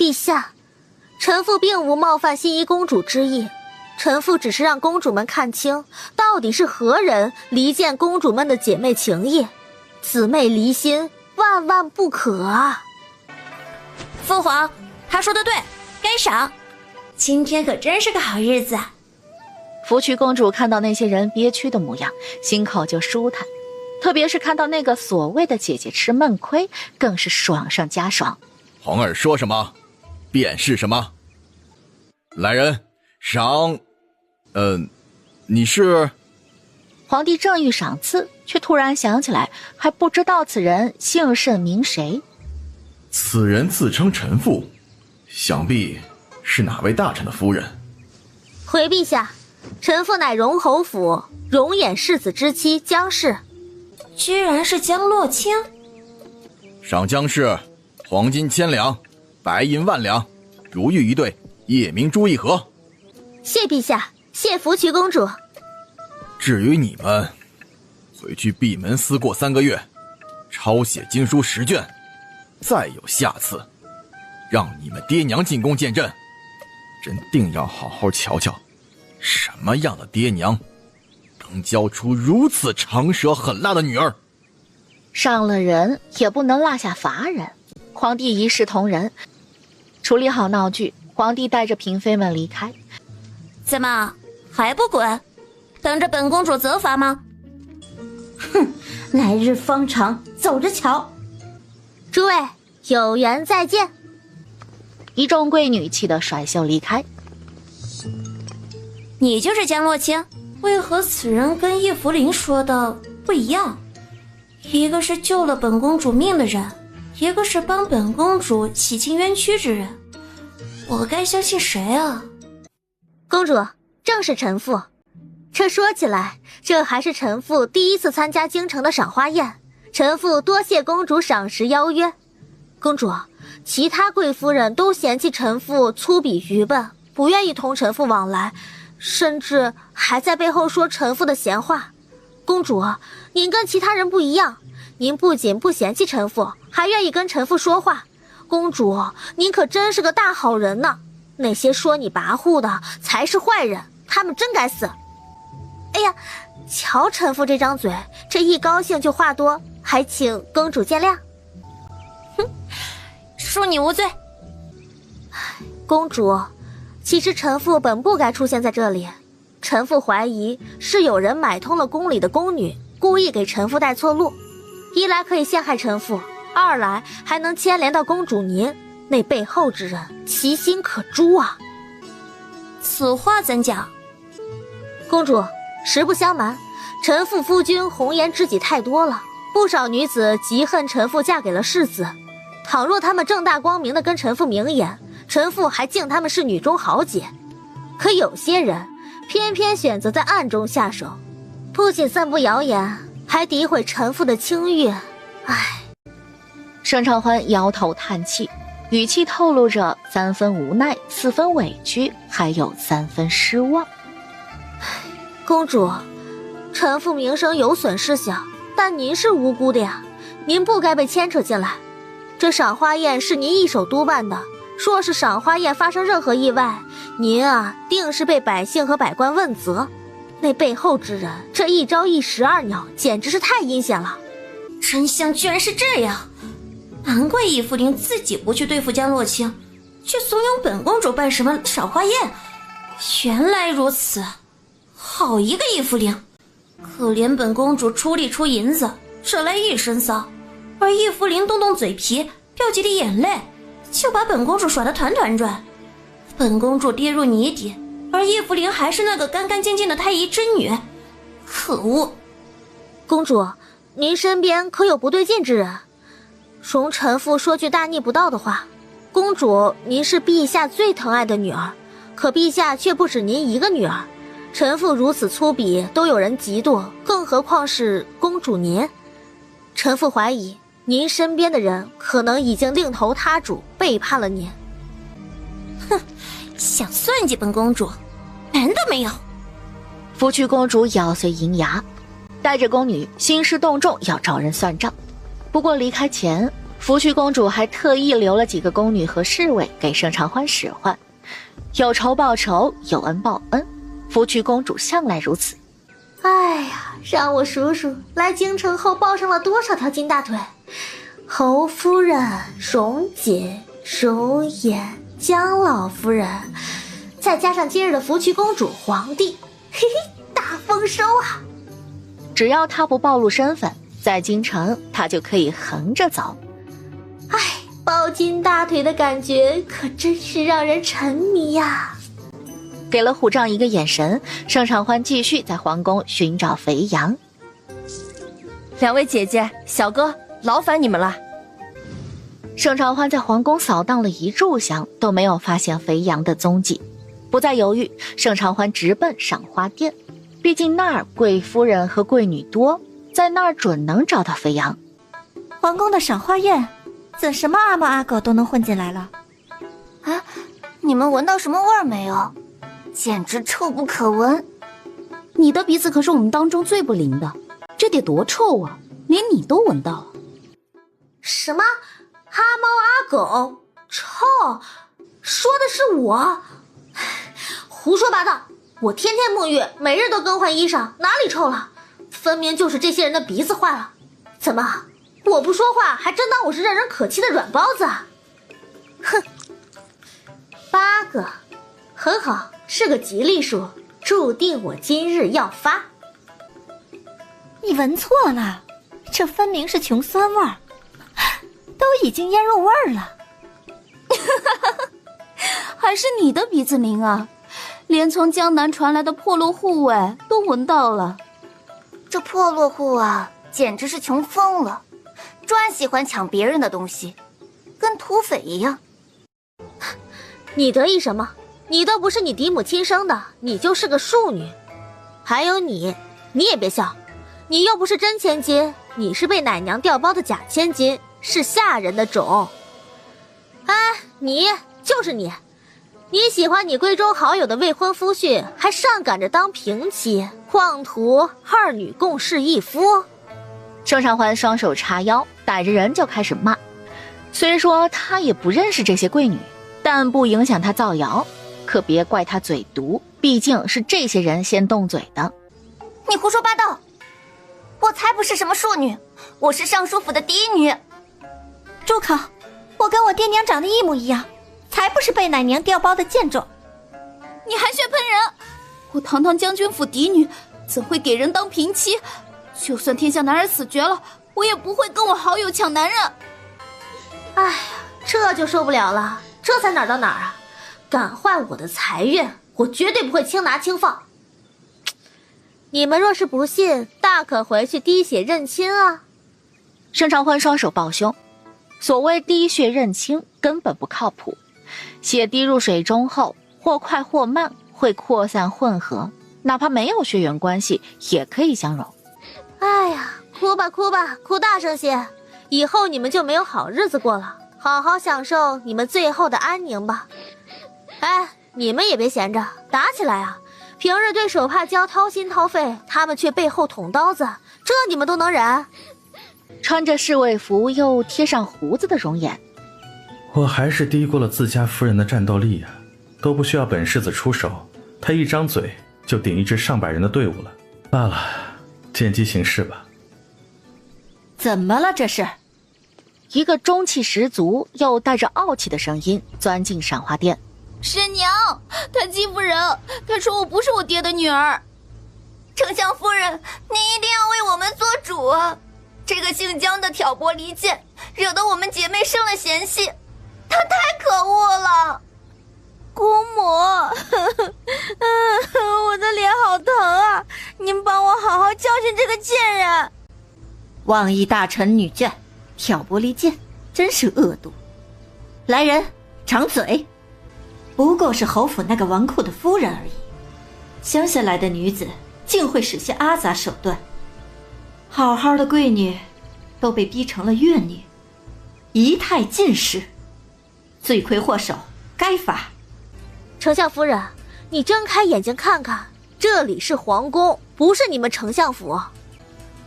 陛下，臣妇并无冒犯新一公主之意，臣妇只是让公主们看清，到底是何人离间公主们的姐妹情谊，姊妹离心，万万不可啊！父皇，他说的对，该赏。今天可真是个好日子。福曲公主看到那些人憋屈的模样，心口就舒坦，特别是看到那个所谓的姐姐吃闷亏，更是爽上加爽。皇儿说什么便是什么。来人，赏。你是？皇帝正欲赏赐，却突然想起来，还不知道此人姓甚名谁。此人自称臣妇，想必是哪位大臣的夫人？回陛下，臣妇乃荣侯府容衍世子之妻姜氏。居然是姜洛清。赏姜氏黄金1000两，白银10000两，如玉一对，夜明珠1盒。谢陛下，谢福曲公主。至于你们，回去闭门思过3个月，抄写经书10卷，再有下次，让你们爹娘进宫见朕，朕定要好好瞧瞧，什么样的爹娘能教出如此长舌狠辣的女儿。上了人也不能落下乏人，皇帝一视同仁，处理好闹剧，皇帝带着嫔妃们离开。怎么还不滚？等着本公主责罚吗？哼，来日方长，走着瞧。诸位有缘再见。一众贵女气得甩袖离开。你就是姜洛清？为何此人跟叶福林说的不一样？一个是救了本公主命的人，一个是帮本公主洗清冤屈之人，我该相信谁啊？公主，正是臣妇。这说起来，这还是臣妇第一次参加京城的赏花宴，臣妇多谢公主赏识邀约。公主，其他贵夫人都嫌弃臣妇粗鄙愚笨，不愿意同臣妇往来，甚至还在背后说臣妇的闲话。公主，您跟其他人不一样，您不仅不嫌弃臣妇，还愿意跟臣妇说话。公主，您可真是个大好人呢。那些说你跋扈的才是坏人，他们真该死。哎呀，瞧臣妇这张嘴，这一高兴就话多，还请公主见谅。哼，恕你无罪。公主，其实臣妇本不该出现在这里，臣妇怀疑是有人买通了宫里的宫女，故意给臣妇带错路，一来可以陷害臣妇，二来还能牵连到公主您，那背后之人其心可诛啊。此话怎讲？公主，实不相瞒，臣妇夫君红颜知己太多了，不少女子嫉恨臣妇嫁给了世子，倘若他们正大光明地跟臣妇明言，臣妇还敬他们是女中豪杰。可有些人偏偏选择在暗中下手，不仅散布谣言，还诋毁臣妇的清誉。唉。盛长欢摇头叹气，语气透露着3分无奈，4分委屈，还有3分失望。公主，臣妇名声有损是小，但您是无辜的呀，您不该被牵扯进来。这赏花宴是您一手督办的，若是赏花宴发生任何意外，您啊定是被百姓和百官问责。那背后之人，这一朝一12鸟，简直是太阴险了。真相居然是这样，难怪叶福林自己不去对付姜洛清，却怂恿本公主办什么赏花宴。原来如此，好一个叶福林！可怜本公主出力出银子，惹来一身骚，而叶福林动动嘴皮，掉几滴眼泪，就把本公主耍得团团转。本公主跌入泥底，而叶福林还是那个干干净净的太医真女，可恶！公主，您身边可有不对劲之人？容臣妇说句大逆不道的话，公主您是陛下最疼爱的女儿，可陛下却不止您一个女儿，臣妇如此粗鄙都有人嫉妒，更何况是公主您。臣妇怀疑您身边的人可能已经另投他主，背叛了您。哼，想算计本公主，门都没有！福曲公主咬碎银牙，带着宫女兴师动众要找人算账。不过离开前，福区公主还特意留了几个宫女和侍卫给盛长欢使唤，有仇报仇，有恩报恩，福区公主向来如此。哎呀，让我数数，来京城后抱上了多少条金大腿？侯夫人、荣姐、荣颜、江老夫人，再加上今日的福区公主、皇帝，嘿嘿，大丰收啊！只要她不暴露身份，在京城她就可以横着走。哎，抱金大腿的感觉可真是让人沉迷呀！给了虎杖一个眼神，盛长欢继续在皇宫寻找肥羊。两位姐姐、小哥，劳烦你们了。盛长欢在皇宫扫荡了一炷香，都没有发现肥羊的踪迹。不再犹豫，盛长欢直奔赏花殿，毕竟那儿贵夫人和贵女多，在那儿准能找到肥羊。皇宫的赏花宴，怎什么阿猫阿狗都能混进来了？啊，你们闻到什么味儿没有？简直臭不可闻！你的鼻子可是我们当中最不灵的，这得多臭啊，连你都闻到了。什么？阿猫阿狗？臭？说的是我？胡说八道！我天天沐浴，每日都更换衣裳，哪里臭了？分明就是这些人的鼻子坏了。怎么？我不说话，还真当我是任人可欺的软包子啊？哼，8个，很好，是个吉利数，注定我今日要发。你闻错了，这分明是穷酸味儿，都已经腌入味儿了。还是你的鼻子灵啊，连从江南传来的破落户味都闻到了。这破落户啊，简直是穷疯了，专喜欢抢别人的东西，跟土匪一样。你得意什么？你都不是你嫡母亲生的，你就是个庶女。还有你也别笑，你又不是真千金，你是被奶娘调包的假千金，是下人的种。哎，你就是你喜欢你闺中好友的未婚夫婿，还上赶着当平妻，妄图二女共侍一夫。盛长欢双手叉腰，逮着人就开始骂。虽说他也不认识这些贵女，但不影响他造谣。可别怪他嘴毒，毕竟是这些人先动嘴的。你胡说八道！我才不是什么庶女，我是尚书府的嫡女。住口！我跟我爹娘长得一模一样，才不是被奶娘调包的贱种。你还血喷人！我堂堂将军府嫡女，怎会给人当平妻？就算天下男儿死绝了，我也不会跟我好友抢男人。哎呀，这就受不了了，这才哪儿到哪儿啊！敢坏我的财运，我绝对不会轻拿轻放。你们若是不信，大可回去滴血认亲啊！盛长欢双手抱胸，所谓滴血认亲根本不靠谱，血滴入水中后，或快或慢会扩散混合，哪怕没有血缘关系，也可以相容。哎呀，哭吧哭吧，哭大声些，以后你们就没有好日子过了，好好享受你们最后的安宁吧。哎，你们也别闲着，打起来啊！平日对手帕交掏心掏肺，他们却背后捅刀子，这你们都能忍？穿着侍卫服又贴上胡子的容颜，我还是低估了自家夫人的战斗力啊，都不需要本世子出手，他一张嘴就顶一支上百人的队伍了。罢了，见机行事吧。怎么了这是？一个中气十足又带着傲气的声音钻进赏花殿。婶娘，他欺负人，他说我不是我爹的女儿。丞相夫人，你一定要为我们做主啊！这个姓江的挑拨离间，惹得我们姐妹生了嫌隙，他太可恶了。姑母，我的脸好疼啊！您帮我好好教训这个贱人。妄议大臣女眷，挑拨离间，真是恶毒。来人，掌嘴！不过是侯府那个纨绔的夫人而已，乡下来的女子竟会使些阿杂手段，好好的贵女都被逼成了怨女，仪态尽失，罪魁祸首该罚。丞相夫人，你睁开眼睛看看，这里是皇宫，不是你们丞相府。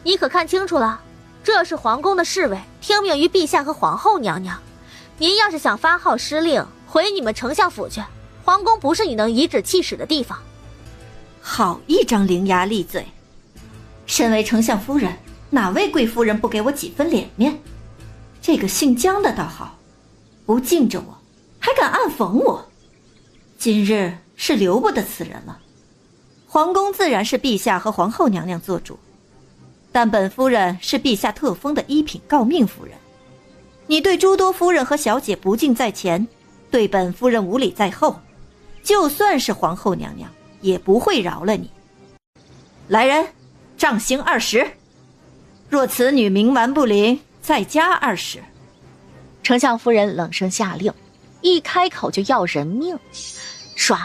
你可看清楚了，这是皇宫的侍卫，听命于陛下和皇后娘娘。您要是想发号施令，回你们丞相府去。皇宫不是你能颐指气使的地方。好一张伶牙俐嘴！身为丞相夫人，哪位贵夫人不给我几分脸面？这个姓姜的倒好，不敬着我，还敢暗讽我。今日是留不得此人了。皇宫自然是陛下和皇后娘娘做主，但本夫人是陛下特封的一品诰命夫人。你对诸多夫人和小姐不敬在前，对本夫人无礼在后，就算是皇后娘娘也不会饶了你。来人，杖刑20。若此女冥顽不灵，再加20。丞相夫人冷声下令，一开口就要人命。唰，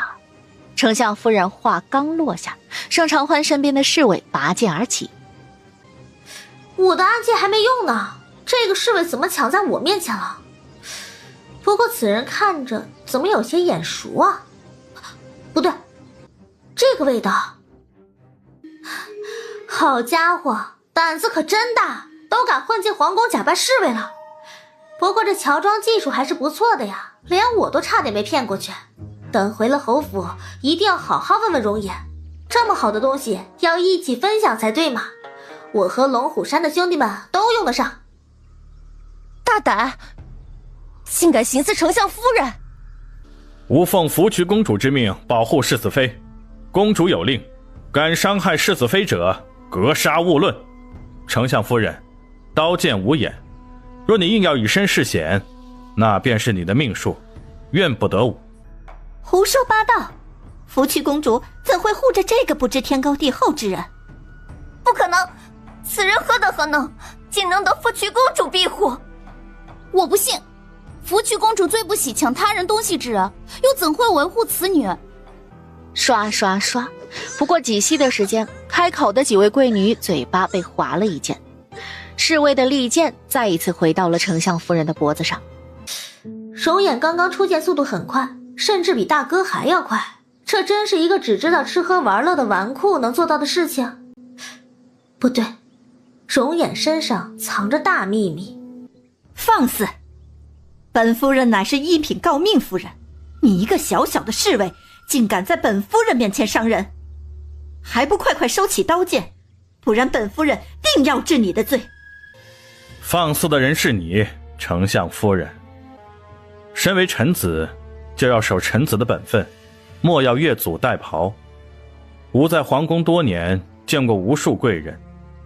丞相夫人话刚落下，盛长欢身边的侍卫拔剑而起。我的暗箭还没用呢，这个侍卫怎么抢在我面前了？不过此人看着怎么有些眼熟啊？不对，这个味道。好家伙，胆子可真大，都敢混进皇宫假扮侍卫了。不过这乔装技术还是不错的呀，连我都差点没骗过去。等回了侯府，一定要好好问问容颜，这么好的东西要一起分享才对嘛。我和龙虎山的兄弟们都用得上。大胆，竟敢行刺丞相夫人！吾奉福渠公主之命保护世子妃，公主有令，敢伤害世子妃者，格杀勿论。丞相夫人，刀剑无眼，若你硬要以身试险，那便是你的命数，怨不得吾。胡说八道！福渠公主怎会护着这个不知天高地厚之人？不可能，此人何德何能，竟能得福渠公主庇护？我不信，福渠公主最不喜抢他人东西之人，又怎会维护此女？刷刷刷！不过几息的时间，开口的几位贵女嘴巴被划了一剑，侍卫的利剑再一次回到了丞相夫人的脖子上。容颜刚刚出剑速度很快，甚至比大哥还要快，这真是一个只知道吃喝玩乐的纨绔能做到的事情？不对，容颜身上藏着大秘密。放肆！本夫人乃是一品诰命夫人，你一个小小的侍卫，竟敢在本夫人面前伤人，还不快快收起刀剑，不然本夫人定要治你的罪。放肆的人是你，丞相夫人。身为臣子，就要守臣子的本分，莫要越俎代庖。吾在皇宫多年，见过无数贵人，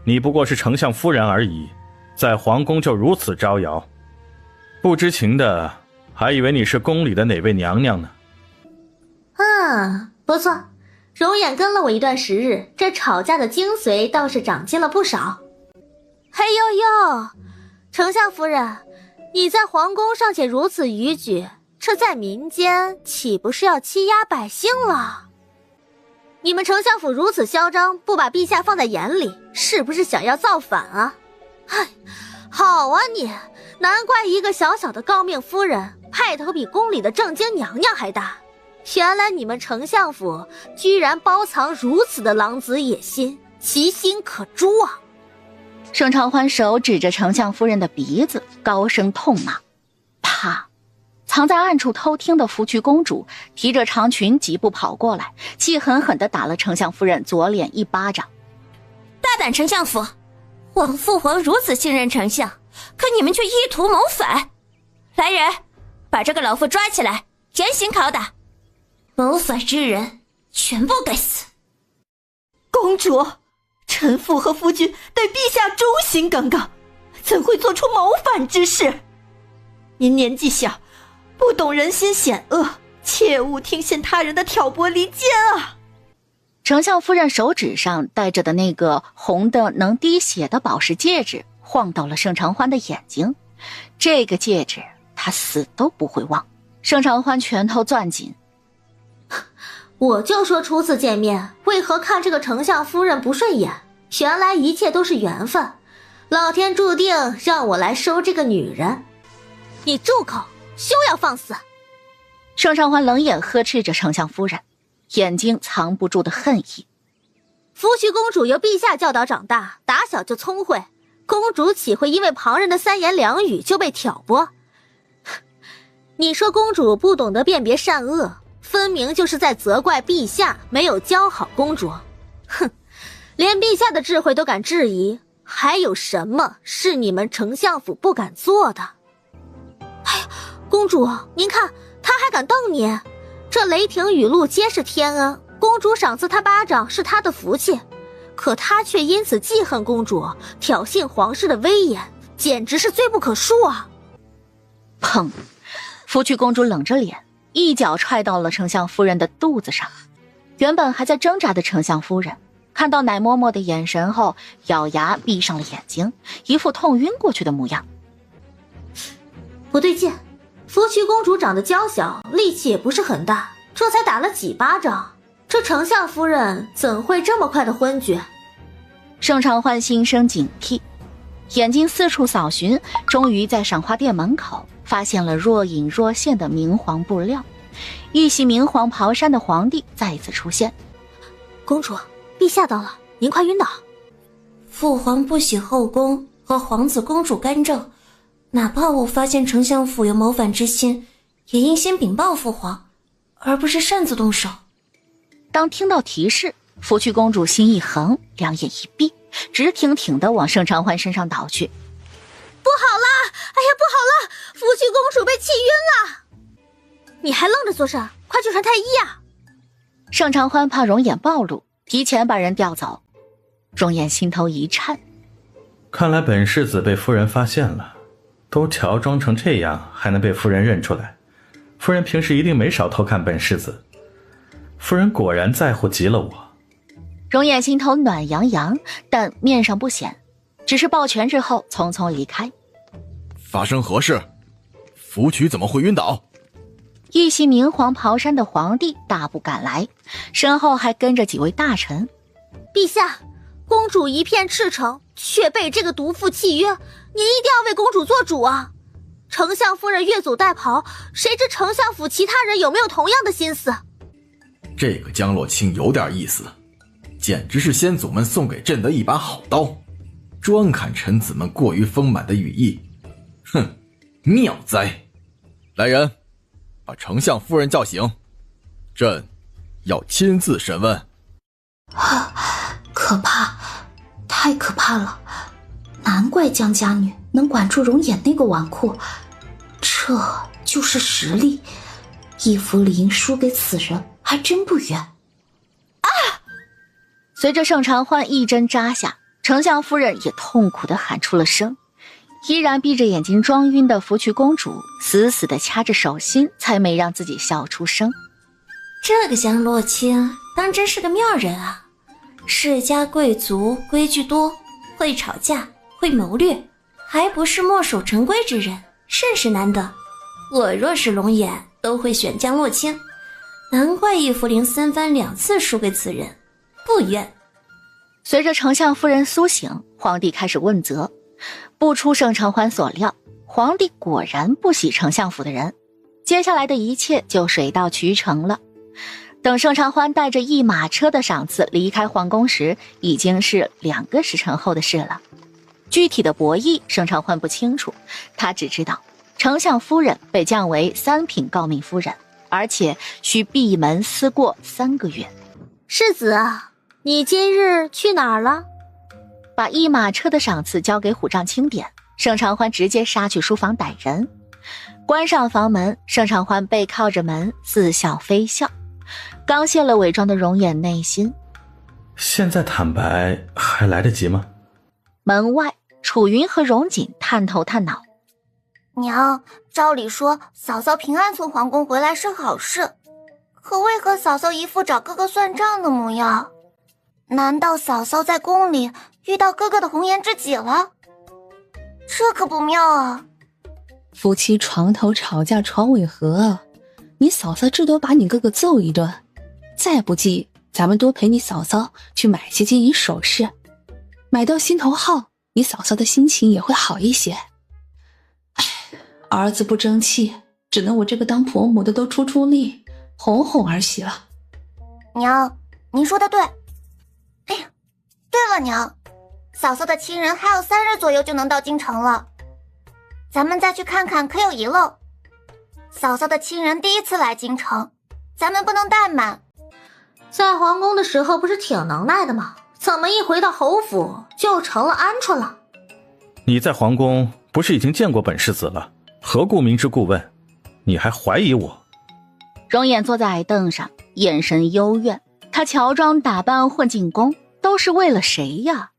你不过是丞相夫人而已，在皇宫就如此招摇，不知情的还以为你是宫里的哪位娘娘呢。不错，容颜跟了我一段时日，这吵架的精髓倒是长进了不少。嘿呦呦，丞相夫人，你在皇宫尚且如此逾矩，这在民间岂不是要欺压百姓了？你们丞相府如此嚣张，不把陛下放在眼里，是不是想要造反啊？嗨，好啊你，难怪一个小小的诰命夫人派头比宫里的正经娘娘还大。原来你们丞相府居然包藏如此的狼子野心，其心可诛啊！盛长欢手指着丞相夫人的鼻子，高声痛骂。啪！藏在暗处偷听的福渠公主提着长裙疾步跑过来，气狠狠地打了丞相夫人左脸一巴掌。大胆丞相府，我父皇如此信任丞相，可你们却意图谋反。来人，把这个老妇抓起来，严刑拷打。谋反之人全部该死。公主，臣妇和夫君对陛下忠心耿耿，怎会做出谋反之事？您年纪小，不懂人心险恶，切勿听信他人的挑拨离间啊！丞相夫人手指上戴着的那个红的能滴血的宝石戒指晃到了盛长欢的眼睛，这个戒指他死都不会忘。盛长欢拳头攥紧，我就说初次见面，为何看这个丞相夫人不顺眼？原来一切都是缘分，老天注定让我来收这个女人。你住口，休要放肆！盛长欢冷眼呵斥着丞相夫人，眼睛藏不住的恨意。福渠公主由陛下教导长大，打小就聪慧，公主岂会因为旁人的三言两语就被挑拨？你说公主不懂得辨别善恶，分明就是在责怪陛下没有教好公主。哼，连陛下的智慧都敢质疑，还有什么是你们丞相府不敢做的？哎呀，公主，您看他还敢瞪你，这雷霆雨露皆是天恩，公主赏赐他巴掌是他的福气，可他却因此记恨公主，挑衅皇室的威严，简直是罪不可恕啊！砰！福去公主冷着脸，一脚踹到了丞相夫人的肚子上。原本还在挣扎的丞相夫人，看到奶嬷嬷的眼神后，咬牙闭上了眼睛，一副痛晕过去的模样。不对劲，福瞿公主长得娇小，力气也不是很大，这才打了几巴掌，这丞相夫人怎会这么快的昏厥？盛长欢心生警惕，眼睛四处扫寻，终于在赏花店门口发现了若隐若现的明黄布料，一袭明黄袍衫的皇帝再次出现。公主，陛下到了，您快晕倒。父皇不喜后宫和皇子公主干政，哪怕我发现丞相府有谋反之心，也应先禀报父皇，而不是擅自动手。当听到提示，福去公主心一横，两眼一闭，直挺挺地往盛长欢身上倒去。不好啦！哎呀，不好了！福瞿公主被气晕了！你还愣着做啥？快去传太医啊！盛长欢怕容颜暴露，提前把人调走。容颜心头一颤，看来本世子被夫人发现了，都乔装成这样还能被夫人认出来，夫人平时一定没少偷看本世子，夫人果然在乎极了我。容颜心头暖洋洋，但面上不显，只是抱拳之后匆匆离开。发生何事？福瞿怎么会晕倒？一袭明黄袍衫的皇帝大步赶来，身后还跟着几位大臣。陛下，公主一片赤诚，却被这个毒妇气晕，您一定要为公主做主啊！丞相夫人越俎代庖，谁知丞相府其他人有没有同样的心思？这个江洛清有点意思，简直是先祖们送给朕的一把好刀，专砍臣子们过于丰满的羽翼。哼，妙哉！来人，把丞相夫人叫醒，朕要亲自审问。可怕，太可怕了！难怪江家女能管住容颜那个纨绔，这就是实力。易福林输给此人还真不远。随着盛长欢一针扎下，丞相夫人也痛苦地喊出了声。依然闭着眼睛装晕的福瞿公主死死地掐着手心，才没让自己笑出声。这个江洛清当真是个妙人啊，世家贵族，规矩多，会吵架，会谋略，还不是墨守成规之人，甚是难得。我若是龙眼，都会选江洛清，难怪易福林三番两次输给此人，不冤。随着丞相夫人苏醒，皇帝开始问责。不出盛长欢所料，皇帝果然不喜丞相府的人，接下来的一切就水到渠成了。等盛长欢带着一马车的赏赐离开皇宫时，已经是2个时辰后的事了。具体的博弈盛长欢不清楚，他只知道丞相夫人被降为3品诰命夫人，而且需闭门思过3个月。世子啊，你今日去哪儿了？把一马车的赏赐交给虎杖清点，盛长欢直接杀去书房逮人。关上房门，盛长欢背靠着门，似笑非笑。刚卸了伪装的容颜内心，现在坦白还来得及吗？门外楚云和荣锦探头探脑。娘，照理说嫂嫂平安从皇宫回来是好事，可为何嫂嫂一副找哥哥算账的模样？难道嫂嫂在宫里遇到哥哥的红颜知己了？这可不妙啊！夫妻床头吵架床尾和，你嫂嫂至多把你哥哥揍一顿，再不济咱们多陪你嫂嫂去买些金银首饰，买到心头好，你嫂嫂的心情也会好一些。唉，儿子不争气，只能我这个当婆母的都出力，哄哄儿媳了。娘，您说的对。哎呀，对了娘，嫂嫂的亲人还有3日左右就能到京城了，咱们再去看看可有遗漏。嫂嫂的亲人第一次来京城，咱们不能怠慢。在皇宫的时候不是挺能耐的吗？怎么一回到侯府就成了鹌鹑了？你在皇宫不是已经见过本世子了，何故明知故问？你还怀疑我？容颜坐在矮凳上，眼神幽怨。他乔装打扮混进宫，都是为了谁呀？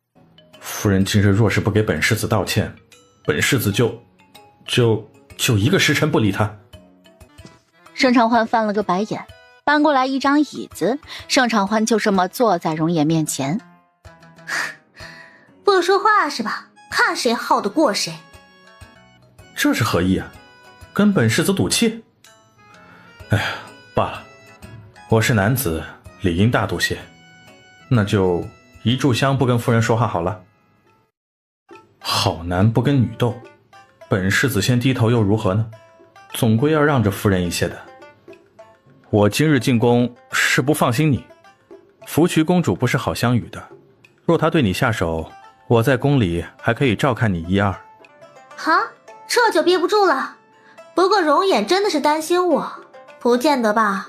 夫人今日若是不给本世子道歉，本世子就一个时辰不理他。盛长欢翻了个白眼，搬过来一张椅子，盛长欢就这么坐在容颜面前。不说话是吧？看谁耗得过谁。这是何意啊？跟本世子赌气？哎呀，罢了，我是男子，理应大度些。那就一炷香不跟夫人说话好了。好男不跟女斗，本世子先低头又如何呢？总归要让着夫人一些的。我今日进宫是不放心你，福渠公主不是好相与的，若她对你下手，我在宫里还可以照看你1、2。哈，这就憋不住了。不过容颜真的是担心我，不见得吧？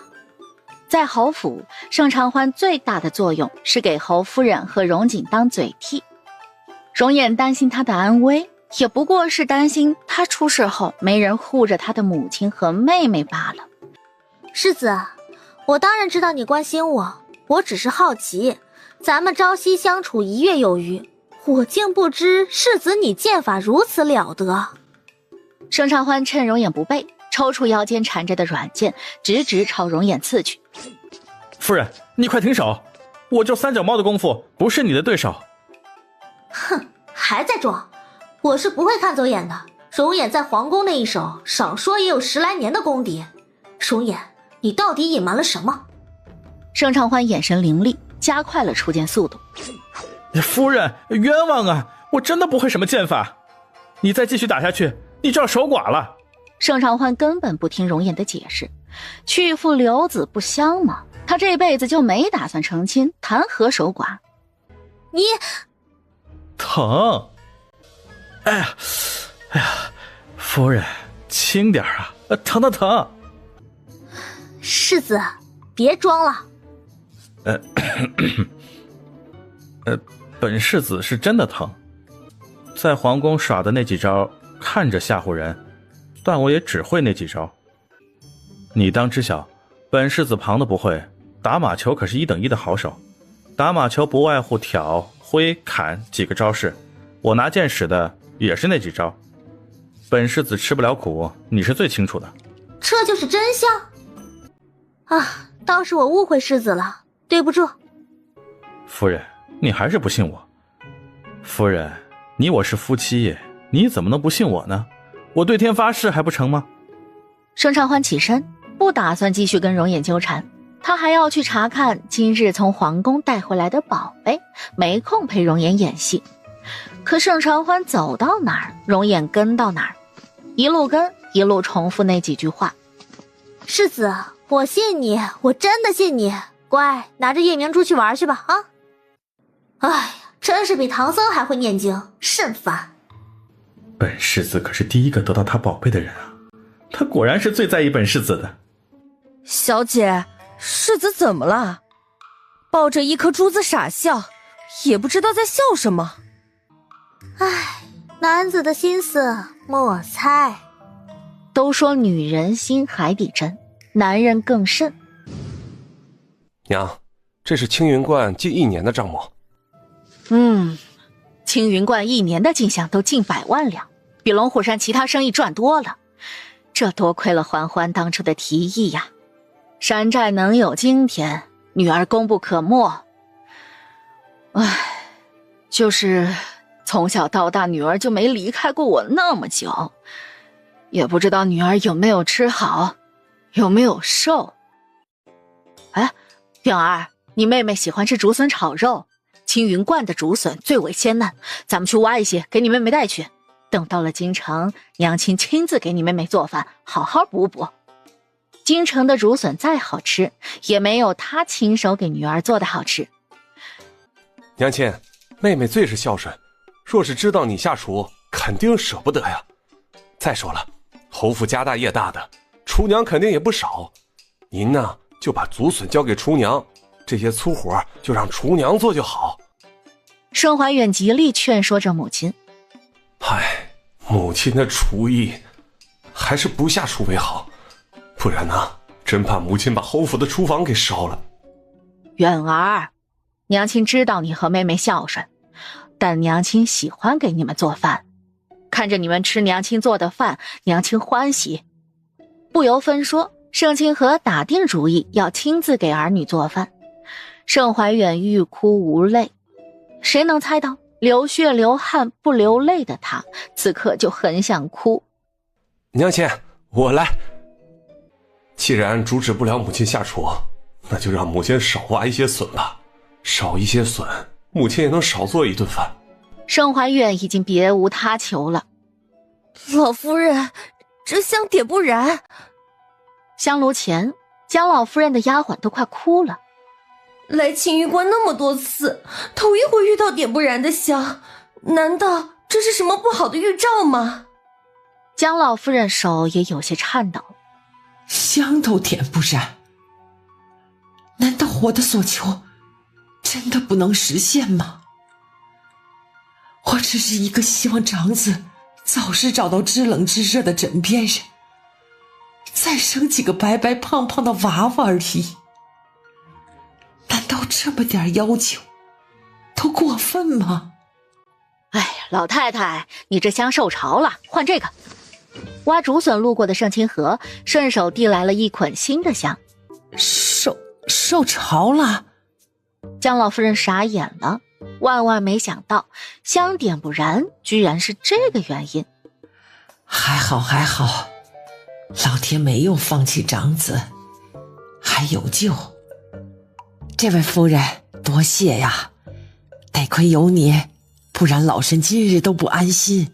在侯府，盛长欢最大的作用是给侯夫人和荣景当嘴替。容颜担心他的安危，也不过是担心他出事后没人护着他的母亲和妹妹罢了。世子，我当然知道你关心我，我只是好奇，咱们朝夕相处1月有余，我竟不知世子你剑法如此了得。盛长欢趁容颜不备，抽出腰间缠着的软剑，直直朝容颜刺去。夫人，你快停手！我就3脚猫的功夫，不是你的对手。哼，还在装！我是不会看走眼的。容颜在皇宫那一手，少说也有10来年的功底。容颜，你到底隐瞒了什么？盛长欢眼神凌厉，加快了出剑速度。夫人，冤枉啊！我真的不会什么剑法，你再继续打下去，你就要守寡了。盛长欢根本不听容颜的解释，去父留子不香吗？他这辈子就没打算成亲，谈何守寡？你疼！哎呀，夫人，轻点啊！疼！世子，别装了。本世子是真的疼，在皇宫耍的那几招，看着吓唬人，但我也只会那几招。你当知晓，本世子旁的不会，打马球可是1等1的好手。打马球不外乎挑、挥、砍几个招式，我拿剑使的也是那几招。本世子吃不了苦，你是最清楚的。这就是真相啊！当时我误会世子了，对不住。夫人，你还是不信我。夫人，你我是夫妻，你怎么能不信我呢？我对天发誓还不成吗？盛长欢起身，不打算继续跟容颜纠缠，他还要去查看今日从皇宫带回来的宝贝，没空陪容颜演戏。可盛长欢走到哪儿，容颜跟到哪儿，一路跟，一路重复那几句话。世子，我信你，我真的信你。乖，拿着夜明珠去玩去吧啊！哎呀，真是比唐僧还会念经，甚烦。本世子可是第一个得到他宝贝的人啊，他果然是最在意本世子的。小姐，世子怎么了？抱着一颗珠子傻笑，也不知道在笑什么。唉，男子的心思莫猜。都说女人心海底针，男人更甚。娘，这是青云观近1年的账目。青云观1年的进项都近100万两，比龙虎山其他生意赚多了。这多亏了欢欢当初的提议呀！山寨能有今天，女儿功不可没。唉，就是从小到大，女儿就没离开过我那么久，也不知道女儿有没有吃好，有没有瘦。哎，冰儿，你妹妹喜欢吃竹笋炒肉，青云观的竹笋最为鲜嫩，咱们去挖一些给你妹妹带去。等到了京城，娘亲亲自给你妹妹做饭，好好补补。京城的竹笋再好吃，也没有她亲手给女儿做的好吃。娘亲，妹妹最是孝顺，若是知道你下厨，肯定舍不得呀。再说了，侯府家大业大的，厨娘肯定也不少。您呢，就把竹笋交给厨娘，这些粗活就让厨娘做就好。盛怀远极力劝说着母亲。唉，母亲的厨艺还是不下厨为好，不然呢，真怕母亲把侯府的厨房给烧了。远儿，娘亲知道你和妹妹孝顺，但娘亲喜欢给你们做饭，看着你们吃娘亲做的饭，娘亲欢喜。不由分说，盛清河打定主意要亲自给儿女做饭。盛怀远欲哭无泪，谁能猜到流血流汗不流泪的他，此刻就很想哭。娘亲，我来。既然阻止不了母亲下厨，那就让母亲少挖一些笋吧，少一些笋，母亲也能少做一顿饭。盛怀远已经别无他求了。老夫人，这香点不燃。香炉前，江老夫人的丫鬟都快哭了。来青云观那么多次，头一回遇到点不燃的香，难道这是什么不好的预兆吗？江老夫人手也有些颤抖。香都点不燃，难道我的所求真的不能实现吗？我只是一个希望长子早日找到知冷知热的枕边人，再生几个白白胖胖的娃娃而已。难道这么点要求都过分吗？哎呀，老太太，你这香受潮了，换这个。挖竹笋路过的盛清河顺手递来了一捆新的香。受潮了？江老夫人傻眼了，万万没想到香点不燃居然是这个原因。还好，老天没有放弃长子，还有救。这位夫人多谢呀，得亏有你，不然老身今日都不安心。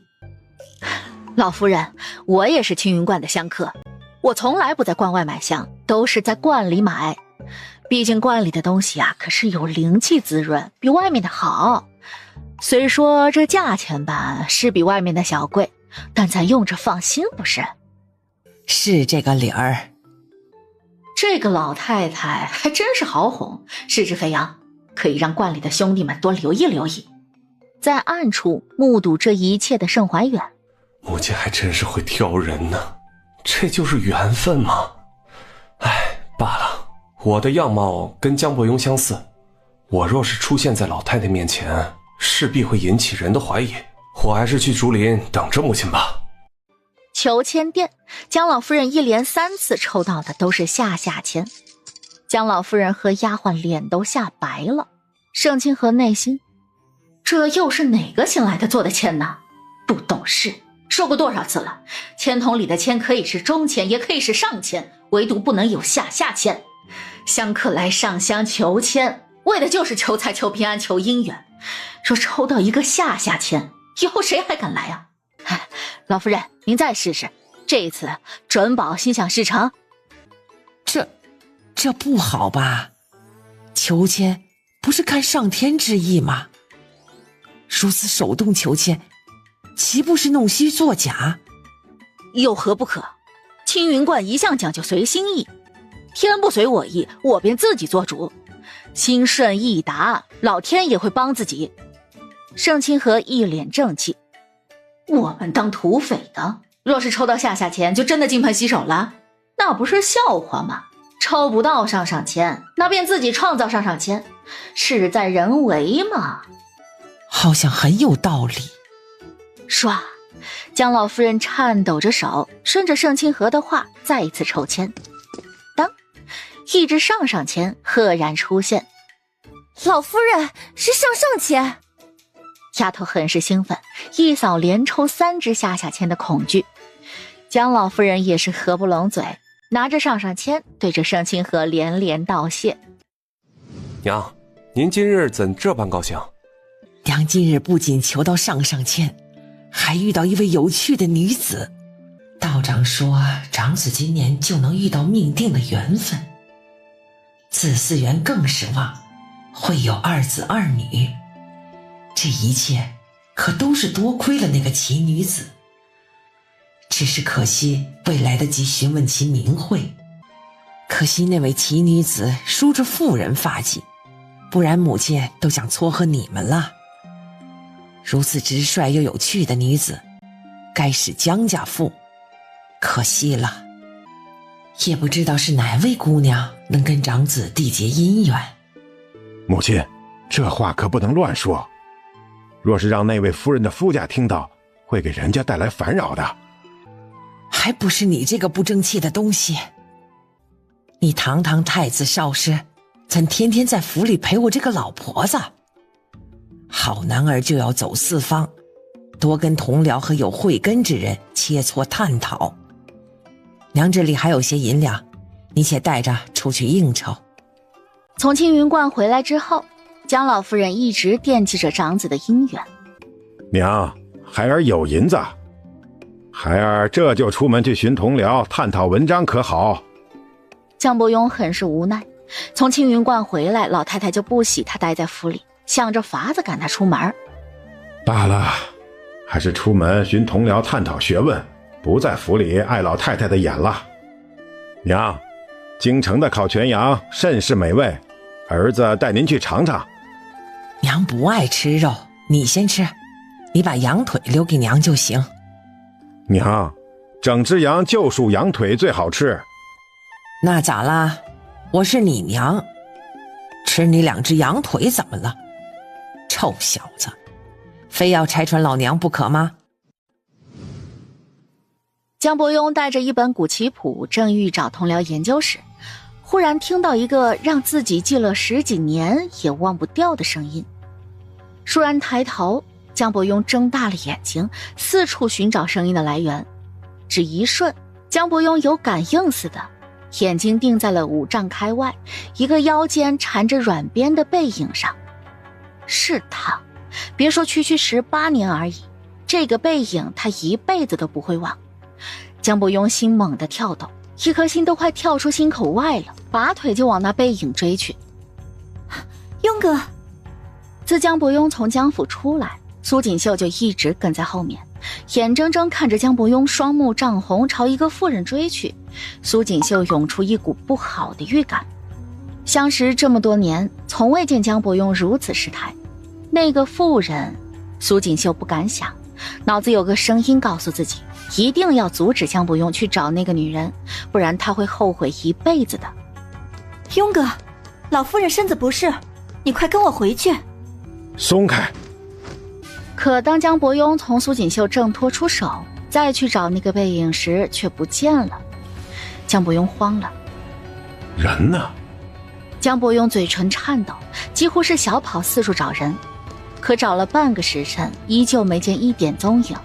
老夫人，我也是青云观的香客，我从来不在观外买香，都是在观里买。毕竟观里的东西啊，可是有灵气滋润，比外面的好。虽说这价钱吧是比外面的小贵，但咱用着放心不是？是这个理儿。这个老太太还真是好哄，是只飞扬，可以让观里的兄弟们多留意留意。在暗处目睹这一切的盛怀远，母亲还真是会挑人呢，这就是缘分吗？唉，罢了，我的样貌跟江伯庸相似，我若是出现在老太太面前，势必会引起人的怀疑，我还是去竹林等着母亲吧。求签殿，江老夫人一连3次抽到的都是下签，江老夫人和丫鬟脸都吓白了。盛清河内心，这又是哪个新来的做的签呢？不懂事，说过多少次了，签筒里的签可以是中签，也可以是上签，唯独不能有下签。香客来上香求签，为的就是求财、求平安、求姻缘。说抽到一个下签，以后谁还敢来啊？老夫人，您再试试，这一次准保心想事成。这不好吧？求签不是看上天之意吗？如此手动求签，岂不是弄虚作假？有何不可？青云观一向讲究随心意，天不随我意，我便自己做主。心顺意达，老天也会帮自己。盛清河一脸正气。我们当土匪的，若是抽到下签，就真的金盆洗手了？那不是笑话吗？抽不到上签，那便自己创造上签，事在人为嘛。好像很有道理。唰，江老夫人颤抖着手，顺着盛清河的话再一次抽签。当，一支上签赫然出现。老夫人，是上签。丫头很是兴奋，一扫连抽3支下签的恐惧。江老夫人也是合不拢嘴，拿着上签对着盛清河连连道谢。娘，您今日怎这般高兴？娘今日不仅求到上签，还遇到一位有趣的女子。道长说长子今年就能遇到命定的缘分，子嗣缘更是旺，会有2子2女。这一切可都是多亏了那个奇女子，只是可惜未来得及询问其名讳。可惜那位奇女子梳着妇人发髻，不然母亲都想撮合你们了。如此直率又有趣的女子，该是江家妇，可惜了。也不知道是哪位姑娘能跟长子缔结姻缘。母亲，这话可不能乱说，若是让那位夫人的夫家听到，会给人家带来烦扰的。还不是你这个不争气的东西！你堂堂太子少师，怎天天在府里陪我这个老婆子？好男儿就要走四方，多跟同僚和有慧根之人切磋探讨。娘这里还有些银两，你且带着出去应酬。从青云观回来之后，江老夫人一直惦记着长子的姻缘。娘，孩儿有银子，孩儿这就出门去寻同僚探讨文章，可好？江伯庸很是无奈，从青云观回来，老太太就不喜他待在府里，想着法子赶他出门。罢了，还是出门寻同僚探讨学问，不在府里碍老太太的眼了。娘，京城的烤全羊甚是美味，儿子带您去尝尝。娘不爱吃肉，你先吃，你把羊腿留给娘就行。娘，整只羊就属羊腿最好吃。那咋啦？我是你娘，吃你2只羊腿怎么了？臭小子，非要拆穿老娘不可吗？江伯庸带着一本古棋谱，正欲找同僚研究时，忽然听到一个让自己记了10几年也忘不掉的声音。倏然抬头，江伯庸睁大了眼睛，四处寻找声音的来源。只一瞬，江伯庸有感应似的，眼睛定在了5丈开外一个腰间缠着软鞭的背影上。是他，别说区区18年而已，这个背影他一辈子都不会忘。江伯庸心猛地跳动，一颗心都快跳出心口外了，拔腿就往那背影追去。庸哥，自江伯庸从江府出来，苏锦绣就一直跟在后面，眼睁睁看着江伯庸双目涨红朝一个妇人追去。苏锦绣涌出一股不好的预感，相识这么多年，从未见江伯庸如此失态。那个妇人，苏锦绣不敢想，脑子有个声音告诉自己，一定要阻止江伯庸去找那个女人，不然他会后悔一辈子的。庸哥，老夫人身子不适，你快跟我回去。松开！可当江伯庸从苏锦绣挣脱出手，再去找那个背影时，却不见了。江伯庸慌了，人呢？江伯庸嘴唇颤抖，几乎是小跑四处找人，可找了半个时辰，依旧没见一点踪影。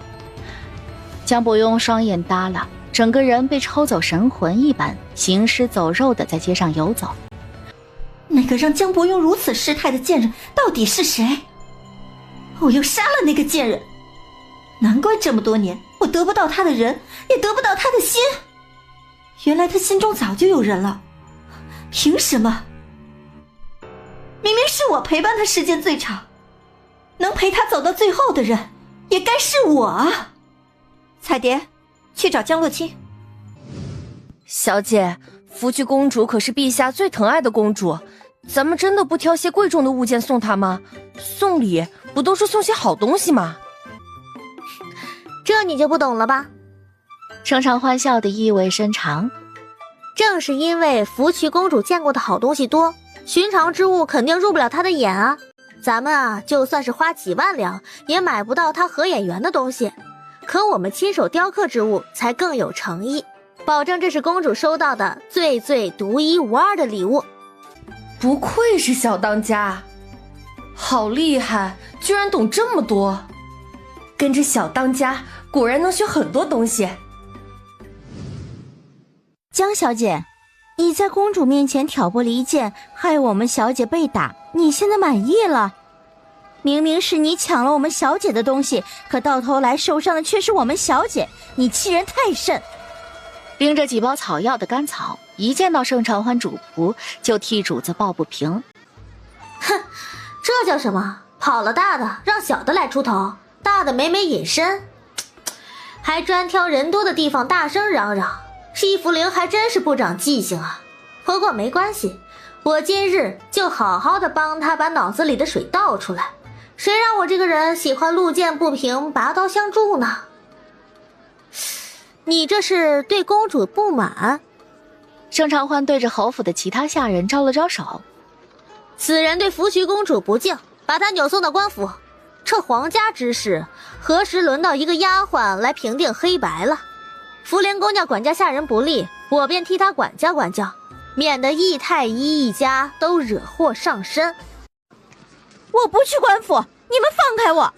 江伯庸双眼耷拉，整个人被抽走神魂一般，行尸走肉的在街上游走。那个让江伯庸如此失态的贱人到底是谁？我要杀了那个贱人！难怪这么多年我得不到他的人，也得不到他的心。原来他心中早就有人了，凭什么？明明是我陪伴他时间最长，能陪他走到最后的人也该是我啊！彩蝶，去找江洛清。小姐，芙蕖公主可是陛下最疼爱的公主，咱们真的不挑些贵重的物件送她吗？送礼不都是送些好东西吗？这你就不懂了吧？盛长欢笑得意味深长。正是因为芙蕖公主见过的好东西多，寻常之物肯定入不了她的眼啊。咱们啊，就算是花几万两，也买不到她合眼缘的东西。可我们亲手雕刻之物才更有诚意，保证这是公主收到的最独一无二的礼物。不愧是小当家，好厉害，居然懂这么多。跟着小当家，果然能学很多东西。江小姐，你在公主面前挑拨离间，害我们小姐被打，你现在满意了？明明是你抢了我们小姐的东西，可到头来受伤的却是我们小姐，你欺人太甚。拎着几包草药的甘草，一见到盛长欢主仆就替主子抱不平。哼，这叫什么？跑了大的，让小的来出头，大的每每隐身，还专挑人多的地方大声嚷嚷。易福灵还真是不长记性啊。不过没关系，我今日就好好的帮他把脑子里的水倒出来。谁让我这个人喜欢路见不平拔刀相助呢？你这是对公主不满？盛长欢对着侯府的其他下人招了招手。此人对福煦公主不敬，把她扭送到官府。这皇家之事，何时轮到一个丫鬟来评定黑白了？福莲姑娘管教下人不力，我便替她管教管教，免得易太医一家都惹祸上身。我不去官府，你们放开我！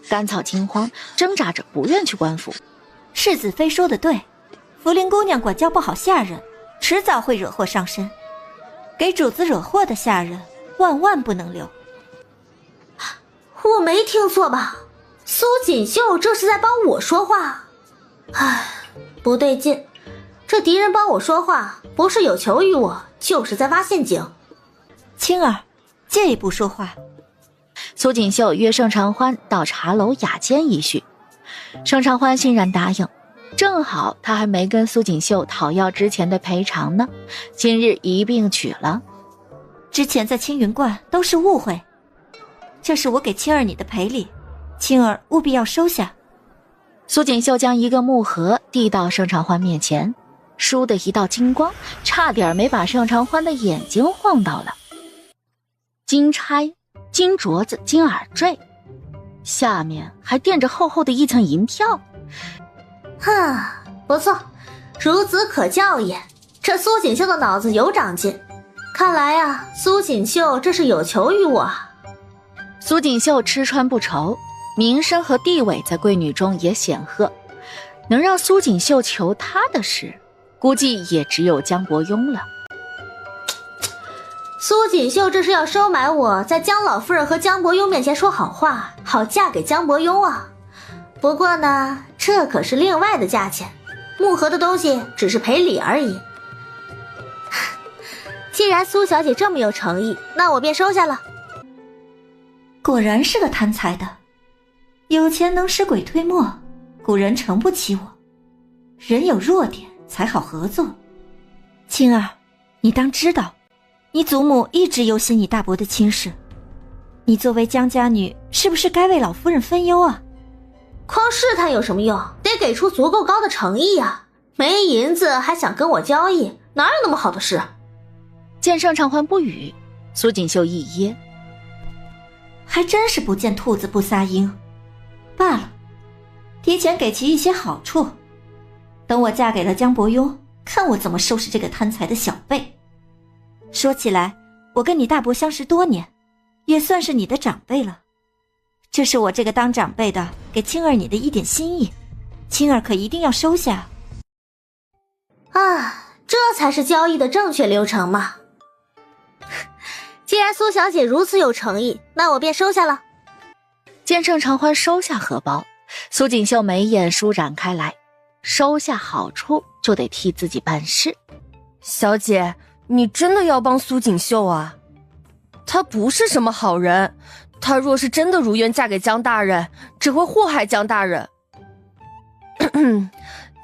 甘草惊慌，挣扎着不愿去官府。世子妃说的对，福灵姑娘管教不好下人，迟早会惹祸上身。给主子惹祸的下人，万万不能留。我没听错吧？苏锦绣这是在帮我说话？唉，不对劲，这敌人帮我说话，不是有求于我，就是在挖陷阱。青儿，借一步说话。苏锦绣约盛长欢到茶楼雅间一叙，盛长欢欣然答应。正好他还没跟苏锦绣讨要之前的赔偿呢，今日一并取了。之前在青云观都是误会，这是我给青儿你的赔礼，青儿务必要收下。苏锦绣将一个木盒递到盛长欢面前，倏的一道金光，差点没把盛长欢的眼睛晃到了。金钗、金镯子、金耳坠，下面还垫着厚厚的一层银票。不错，孺子可教也。这苏锦绣的脑子有长进，看来呀，苏锦绣这是有求于我。苏锦绣吃穿不愁，名声和地位在贵女中也显赫，能让苏锦绣求她的事，估计也只有江伯庸了。苏锦绣这是要收买我，在江老夫人和江伯庸面前说好话，好嫁给江伯庸啊。不过呢，这可是另外的价钱，木盒的东西只是赔礼而已。既然苏小姐这么有诚意，那我便收下了。果然是个贪财的，有钱能使鬼推磨，古人承不起我。人有弱点才好合作。青儿，你当知道，你祖母一直忧心你大伯的亲事，你作为江家女，是不是该为老夫人分忧啊？光试探有什么用？得给出足够高的诚意啊！没银子还想跟我交易，哪有那么好的事？见盛长欢不语，苏锦绣一噎，还真是不见兔子不撒鹰。罢了，提前给其一些好处，等我嫁给了江伯庸，看我怎么收拾这个贪财的小辈。说起来，我跟你大伯相识多年，也算是你的长辈了。这是我这个当长辈的给青儿你的一点心意，青儿可一定要收下。这才是交易的正确流程嘛。既然苏小姐如此有诚意，那我便收下了。见盛长欢收下荷包，苏锦绣眉眼舒展开来，收下好处就得替自己办事。小姐，你真的要帮苏锦绣啊？她不是什么好人，她若是真的如愿嫁给江大人，只会祸害江大人。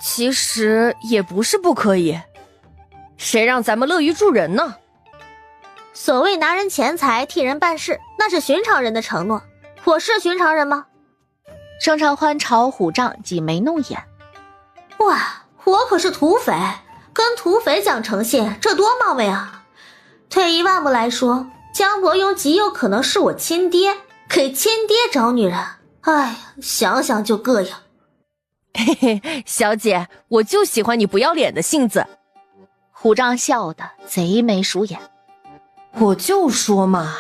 其实也不是不可以，谁让咱们乐于助人呢？所谓拿人钱财替人办事，那是寻常人的承诺，我是寻常人吗？盛长欢朝虎杖挤眉弄眼，哇，我可是土匪，跟土匪讲诚信，这多冒昧啊！退一万步来说，江伯庸极有可能是我亲爹，给亲爹找女人，哎呀，想想就膈应。嘿嘿，小姐，我就喜欢你不要脸的性子。虎杖笑得贼眉鼠眼。我就说嘛，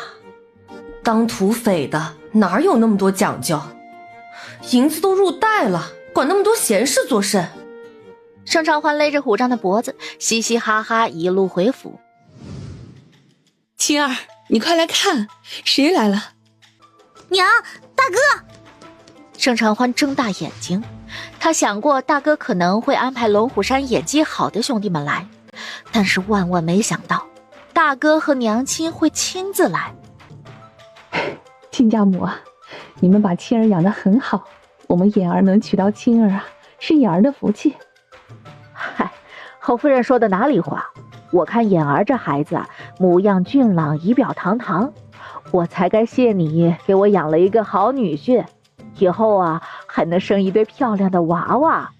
当土匪的哪有那么多讲究？银子都入袋了，管那么多闲事做甚？盛长欢勒着虎杖的脖子，嘻嘻哈哈一路回府。青儿，你快来看，谁来了？娘，大哥！盛长欢睁大眼睛，他想过大哥可能会安排龙虎山演技好的兄弟们来，但是万万没想到大哥和娘亲会亲自来。亲家母啊，你们把青儿养得很好，我们眼儿能娶到青儿啊，是眼儿的福气。嗨，侯夫人说的哪里话？我看眼儿这孩子啊，模样俊朗，仪表堂堂，我才该谢你给我养了一个好女婿，以后啊还能生一对漂亮的娃娃。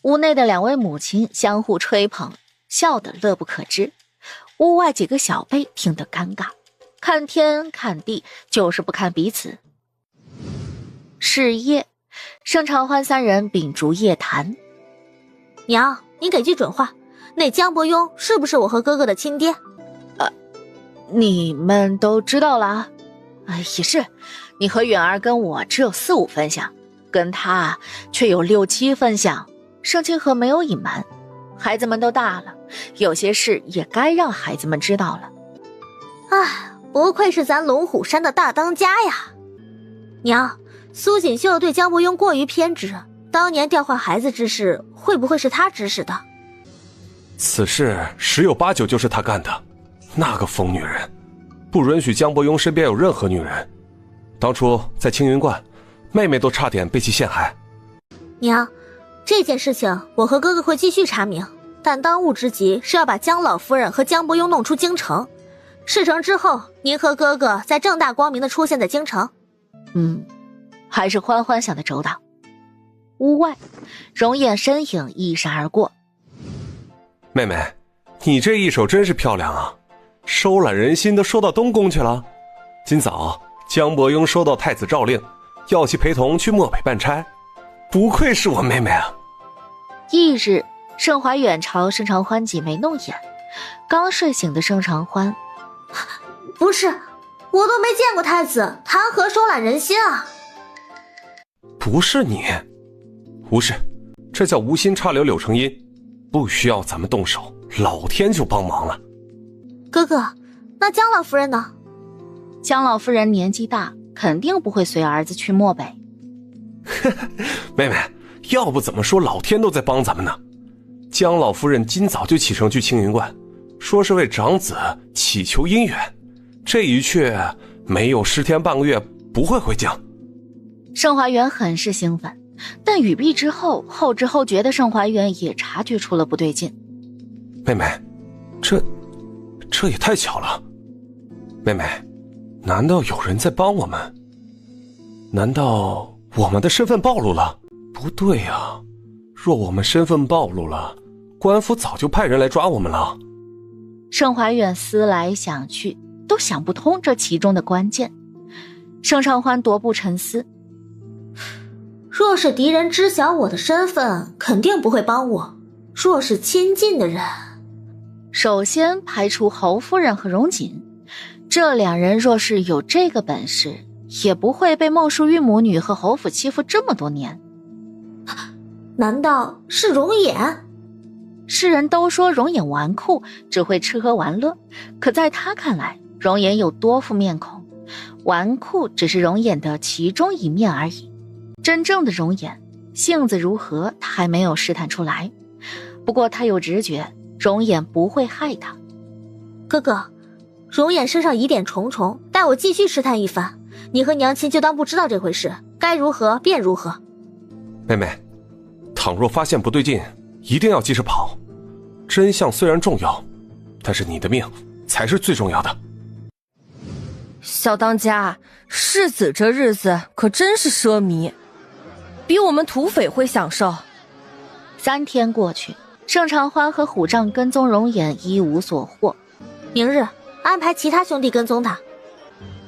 屋内的两位母亲相互吹捧，笑得乐不可支。屋外几个小辈听得尴尬，看天看地，就是不看彼此。是夜，盛长欢三人秉烛夜谈。娘，你给句准话，那江伯庸是不是我和哥哥的亲爹？你们都知道了？也是，你和远儿跟我只有4、5分像，跟他却有6、7分像。盛清河没有隐瞒，孩子们都大了，有些事也该让孩子们知道了。不愧是咱龙虎山的大当家呀！娘，苏锦绣对江伯庸过于偏执，当年调换孩子之事，会不会是他指使的？此事10有8九就是他干的。那个疯女人，不允许江伯庸身边有任何女人。当初在青云观，妹妹都差点被其陷害。娘，这件事情我和哥哥会继续查明，但当务之急是要把江老夫人和江伯庸弄出京城。事成之后，您和哥哥再正大光明地出现在京城。还是欢欢想的周到。屋外，容颜身影一闪而过。妹妹，你这一手真是漂亮啊，收揽人心都收到东宫去了。今早江伯庸收到太子诏令，要其陪同去漠北办差，不愧是我妹妹啊。翌日，盛怀远朝盛长欢挤眉弄眼。刚睡醒的盛长欢，不是，我都没见过太子，谈何收揽人心啊？不是你，无事，这叫无心插柳柳成荫，不需要咱们动手，老天就帮忙了。哥哥，那江老夫人呢？江老夫人年纪大，肯定不会随儿子去漠北。妹妹，要不怎么说老天都在帮咱们呢？江老夫人今早就启程去青云观，说是为长子祈求姻缘，这一去没有10天半个月不会回京。盛怀远很是兴奋，但语毕之后，后知后觉的盛怀远也察觉出了不对劲。妹妹，这也太巧了。妹妹，难道有人在帮我们？难道我们的身份暴露了？不对啊，若我们身份暴露了，官府早就派人来抓我们了。盛怀远思来想去，都想不通这其中的关键。盛长欢踱步沉思，若是敌人知晓我的身份，肯定不会帮我。若是亲近的人，首先排除侯夫人和荣锦，这2人若是有这个本事，也不会被孟淑玉母女和侯府欺负这么多年。难道是容颜？世人都说容颜纨绔，只会吃喝玩乐，可在他看来，容颜有多副面孔，纨绔只是容颜的其中一面而已。真正的容颜性子如何，他还没有试探出来。不过他有直觉，容颜不会害他。哥哥，容颜身上疑点重重，待我继续试探一番，你和娘亲就当不知道这回事，该如何便如何。妹妹，倘若发现不对劲，一定要及时跑。真相虽然重要，但是你的命才是最重要的。小当家，世子这日子可真是奢靡，比我们土匪会享受。3天过去，盛长欢和虎杖跟踪容颜一无所获。明日安排其他兄弟跟踪他。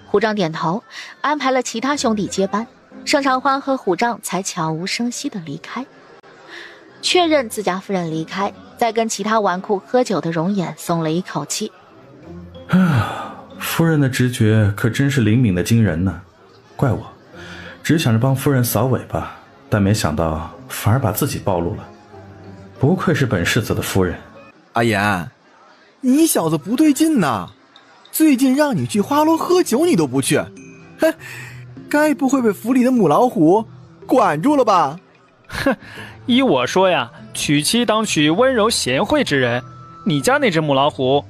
虎杖点头，安排了其他兄弟接班。盛长欢和虎杖才悄无声息地离开。确认自家夫人离开，再跟其他纨绔喝酒的容颜松了一口气。夫人的直觉可真是灵敏的惊人呢，怪我只想着帮夫人扫尾巴，但没想到反而把自己暴露了。不愧是本世子的夫人。阿言，你小子不对劲呐，最近让你去花楼喝酒你都不去，哼，该不会被府里的母老虎管住了吧？哼，依我说呀，娶妻当娶温柔贤惠之人。你家那只母老虎，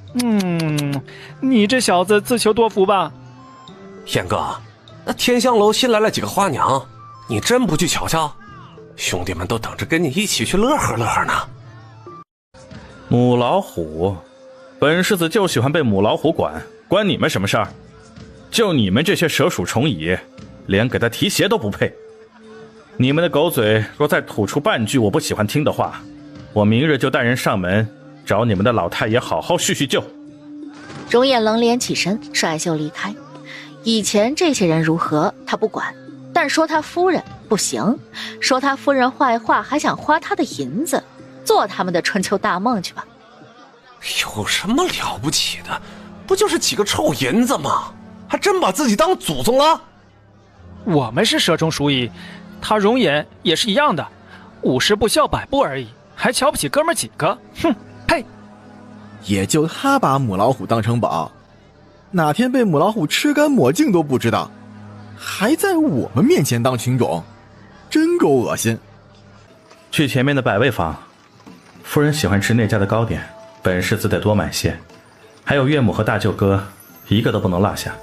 你这小子自求多福吧。燕哥，那天香楼新来了几个花娘，你真不去瞧瞧？兄弟们都等着跟你一起去乐呵乐呵呢。母老虎，本世子就喜欢被母老虎管，关你们什么事儿？就你们这些蛇鼠虫蚁，连给他提鞋都不配。你们的狗嘴若再吐出半句我不喜欢听的话，我明日就带人上门找你们的老太爷好好叙叙旧。容颜冷脸起身，甩袖离开。以前这些人如何他不管，但说他夫人不行，说他夫人坏话还想花他的银子，做他们的春秋大梦去吧。有什么了不起的？不就是几个臭银子吗？还真把自己当祖宗了？我们是蛇虫鼠蚁，他容颜也是一样的，50步笑100步而已，还瞧不起哥们几个？哼，呸！也就他把母老虎当成宝，哪天被母老虎吃干抹净都不知道，还在我们面前当群种，真够恶心。去前面的百味坊，夫人喜欢吃那家的糕点，本世子得多买些。还有岳母和大舅哥，一个都不能落下。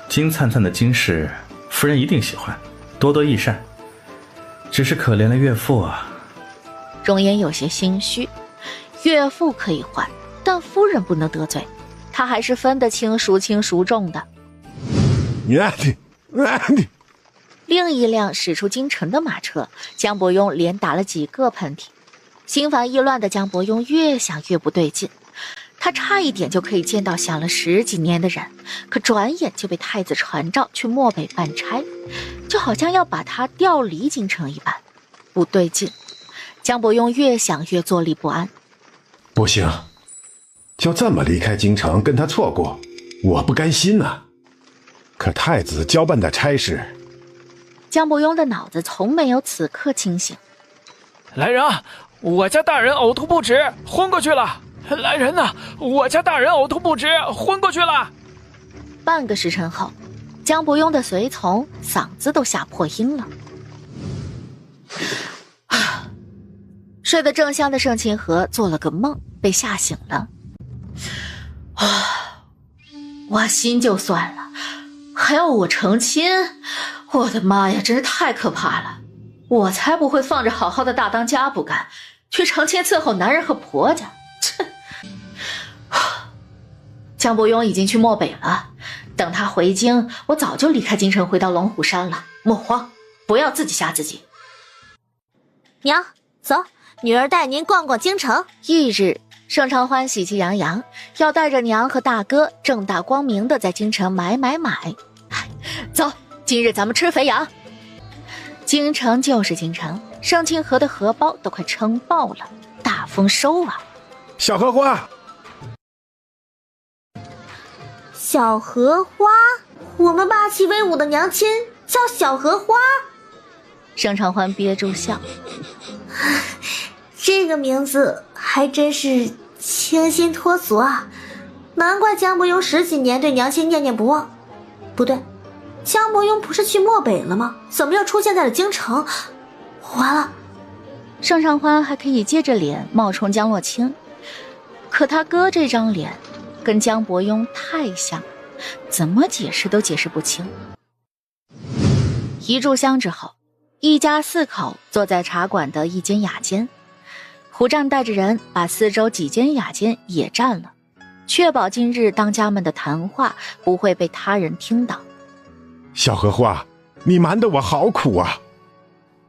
金灿灿的金饰，夫人一定喜欢，多多益善。只是可怜了岳父啊。容颜有些心虚，岳父可以换，但夫人不能得罪，他还是分得清孰轻孰重的。另一辆驶出京城的马车，江伯庸连打了几个喷嚏。心烦意乱的江伯庸越想越不对劲，他差一点就可以见到想了10几年的人，可转眼就被太子传召去漠北办差，就好像要把他调离京城一般，不对劲。江伯庸越想越坐立不安。不行，就这么离开京城跟他错过，我不甘心啊。可太子交办的差事，江伯庸的脑子从没有此刻清醒。来人啊，我家大人呕吐不止，昏过去了！来人呐，我家大人呕吐不止，昏过去了！半个时辰后，江伯庸的随从嗓子都吓破音了。睡得正香的盛清河做了个梦，被吓醒了。我心就算了，还要我成亲，我的妈呀，真是太可怕了！我才不会放着好好的大当家不干，去成亲伺候男人和婆家。切！江伯庸已经去漠北了，等他回京，我早就离开京城回到龙虎山了。莫慌，不要自己吓自己。娘，走，女儿带您逛逛京城。翌日，盛长欢喜气洋洋，要带着娘和大哥正大光明的在京城买。走，今日咱们吃肥羊。京城就是京城，盛清河的荷包都快撑爆了，大丰收啊！小荷花，小荷花，我们霸气威武的娘亲叫小荷花。盛长欢憋住笑，这个名字还真是清新脱俗啊，难怪江伯庸10几年对娘亲念念不忘。不对，江伯庸不是去漠北了吗？怎么又出现在了京城？完了！盛长欢还可以接着脸冒充江洛清，可他哥这张脸跟江伯庸太像，怎么解释都解释不清。一炷香之后，一家4口坐在茶馆的一间雅间，胡战带着人把四周几间雅间也占了，确保今日当家们的谈话不会被他人听到。小荷花，你瞒得我好苦啊！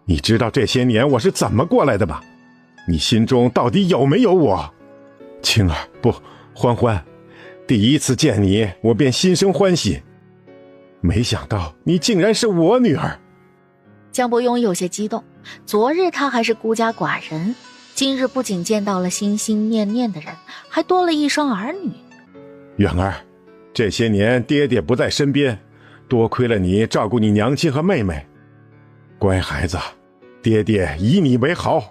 你知道这些年我是怎么过来的吗？你心中到底有没有我？青儿，不，欢欢，第一次见你，我便心生欢喜，没想到你竟然是我女儿。江伯庸有些激动，昨日他还是孤家寡人，今日不仅见到了心心念念的人，还多了一双儿女。远儿，这些年爹爹不在身边，多亏了你照顾你娘亲和妹妹。乖孩子，爹爹以你为豪。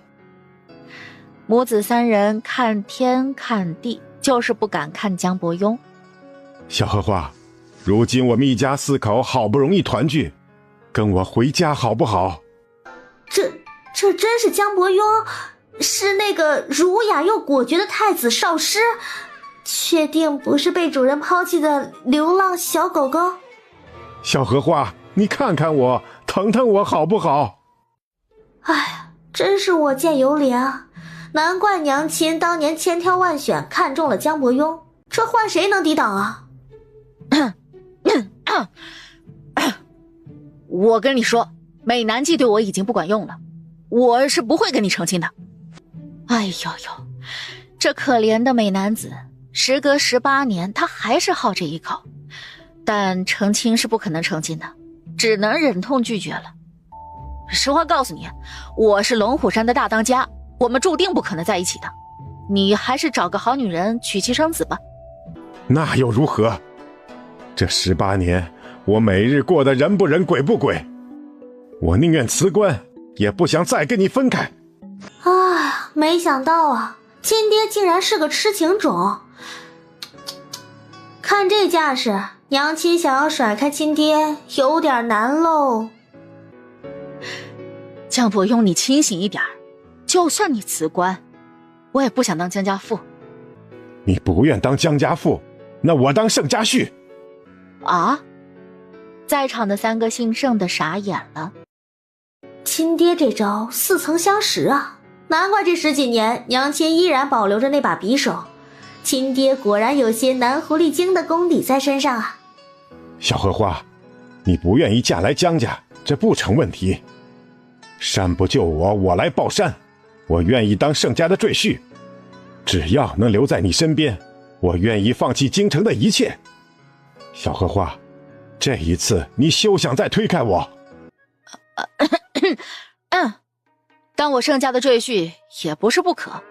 母子3人看天看地，就是不敢看江伯庸。小荷花，如今我们一家4口好不容易团聚，跟我回家好不好？这真是江伯庸？是那个儒雅又果决的太子少师？确定不是被主人抛弃的流浪小狗狗？小荷花，你看看我，疼疼我好不好？哎，真是我见犹怜啊！难怪娘亲当年千挑万选看中了江伯庸，这换谁能抵挡啊？我跟你说，美男计对我已经不管用了，我是不会跟你成亲的。哎呦呦，这可怜的美男子，时隔18年，他还是好这一口，但成亲是不可能成亲的，只能忍痛拒绝了。实话告诉你，我是龙虎山的大当家，我们注定不可能在一起的。你还是找个好女人娶妻生子吧。那又如何？这18年，我每日过得人不人鬼不鬼，我宁愿辞官，也不想再跟你分开。啊，没想到啊，亲爹竟然是个痴情种。看这架势，娘亲想要甩开亲爹有点难喽。江伯庸，你清醒一点，就算你辞官，我也不想当江家父。你不愿当江家父，那我当盛家婿。啊！在场的3个姓盛的傻眼了。亲爹这招似曾相识啊，难怪这10几年娘亲依然保留着那把匕首。亲爹果然有些南狐狸精的功底在身上啊。小荷花，你不愿意嫁来江家，这不成问题。山不救我，我来抱山。我愿意当盛家的赘婿，只要能留在你身边，我愿意放弃京城的一切。小荷花，这一次你休想再推开我。当我盛家的赘婿也不是不可。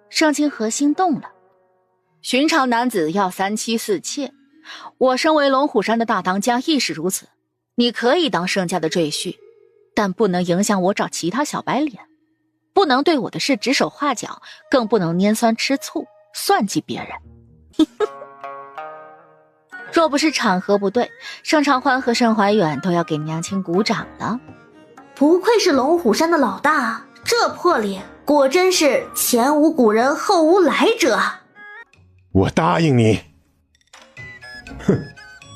盛清河心动了。寻常男子要3妻4妾，我身为龙虎山的大当家亦是如此。你可以当盛家的赘婿，但不能影响我找其他小白脸，不能对我的事指手画脚，更不能拈酸吃醋算计别人。若不是场合不对，盛长欢和盛怀远都要给娘亲鼓掌了。不愧是龙虎山的老大，这魄力果真是前无古人后无来者啊！我答应你。哼，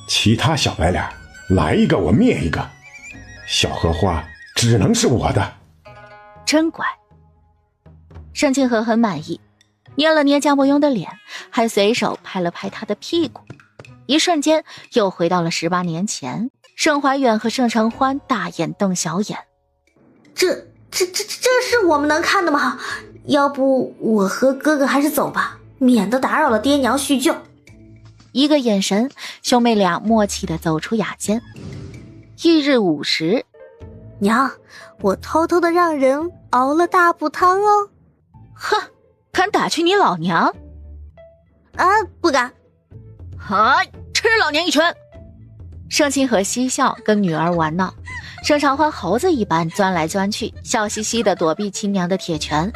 其他小白脸来一个我灭一个，小荷花只能是我的。真乖。盛清河很满意，捏了捏江伯庸的脸，还随手拍了拍他的屁股。一瞬间又回到了18年前，盛怀远和盛承欢大眼瞪小眼。这是我们能看的吗？要不我和哥哥还是走吧，免得打扰了爹娘叙旧。一个眼神，兄妹俩默契地走出雅间。翌日午时，娘，我偷偷的让人熬了大补汤哦。哼，敢打去你老娘？啊，不敢。吃老娘一拳！盛清河嬉笑，跟女儿玩闹。盛长欢猴子一般钻来钻去，笑嘻嘻地躲避亲娘的铁拳。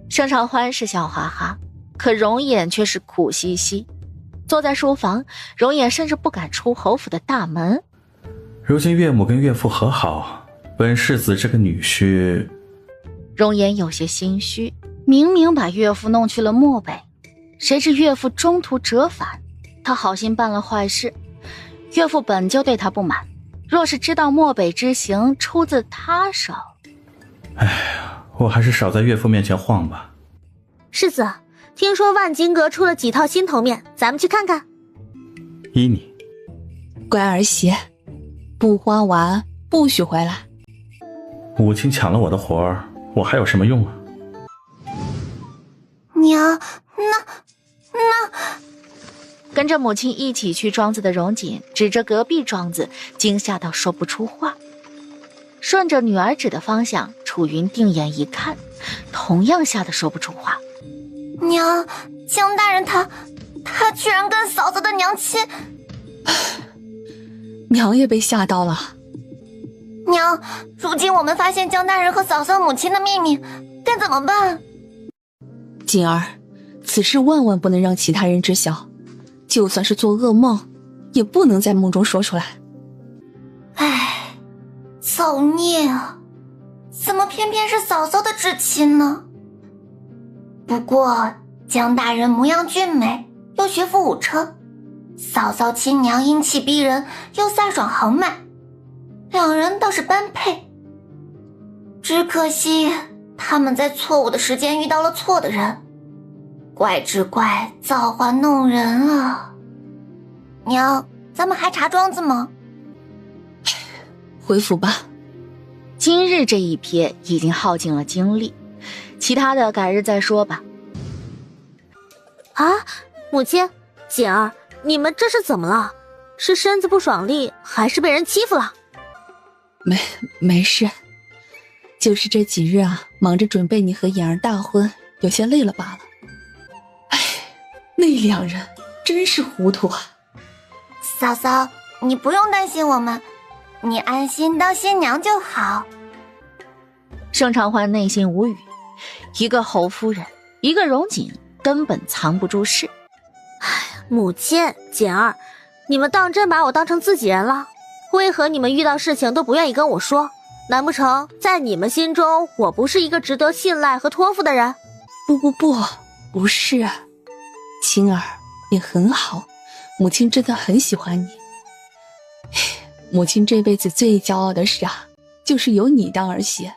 盛长欢是笑哈哈，可容颜却是苦兮兮。坐在书房，容颜甚至不敢出侯府的大门。如今岳母跟岳父和好，本世子这个女婿……容颜有些心虚，明明把岳父弄去了漠北，谁知岳父中途折返。他好心办了坏事，岳父本就对他不满，若是知道漠北之行出自他手……哎呀，我还是少在岳父面前晃吧。世子，听说万金阁出了几套新头面，咱们去看看。依你。乖儿媳，不花完不许回来。母亲抢了我的活儿，我还有什么用啊？娘，那……跟着母亲一起去庄子的荣锦指着隔壁庄子，惊吓到说不出话。顺着女儿指的方向，楚云定眼一看，同样吓得说不出话。娘，江大人他居然跟嫂子的娘亲……娘也被吓到了。娘，如今我们发现江大人和嫂嫂母亲的秘密，该怎么办？锦儿，此事万万不能让其他人知晓，就算是做噩梦，也不能在梦中说出来。唉，造孽啊！怎么偏偏是嫂嫂的至亲呢？不过江大人模样俊美，又学富五车，嫂嫂亲娘英气逼人，又飒爽豪迈，两人倒是般配。只可惜他们在错误的时间遇到了错的人，怪只怪造化弄人啊！娘，咱们还查庄子吗？回府吧。今日这一瞥已经耗尽了精力，其他的改日再说吧。啊，母亲，锦儿，你们这是怎么了？是身子不爽利，还是被人欺负了？没事，就是这几日啊，忙着准备你和妍儿大婚，有些累了罢了。哎，那两人真是糊涂啊！嫂嫂，你不用担心我们，你安心当新娘就好。盛长欢内心无语，一个侯夫人，一个荣锦，根本藏不住事。母亲，锦儿，你们当真把我当成自己人了？为何你们遇到事情都不愿意跟我说？难不成在你们心中，我不是一个值得信赖和托付的人？不是。青儿，你很好，母亲真的很喜欢你。母亲这辈子最骄傲的事啊，就是有你当儿媳。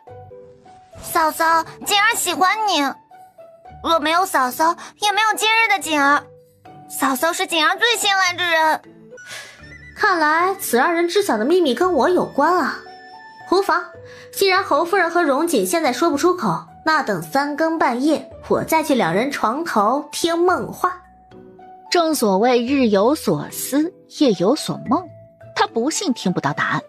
嫂嫂，锦儿喜欢你，若没有嫂嫂，也没有今日的锦儿。嫂嫂是锦儿最信赖之人。看来此让人知晓的秘密跟我有关啊。无妨，既然侯夫人和荣锦现在说不出口，那等3更半夜，我再去两人床头听梦话。正所谓日有所思，夜有所梦，他不信听不到答案。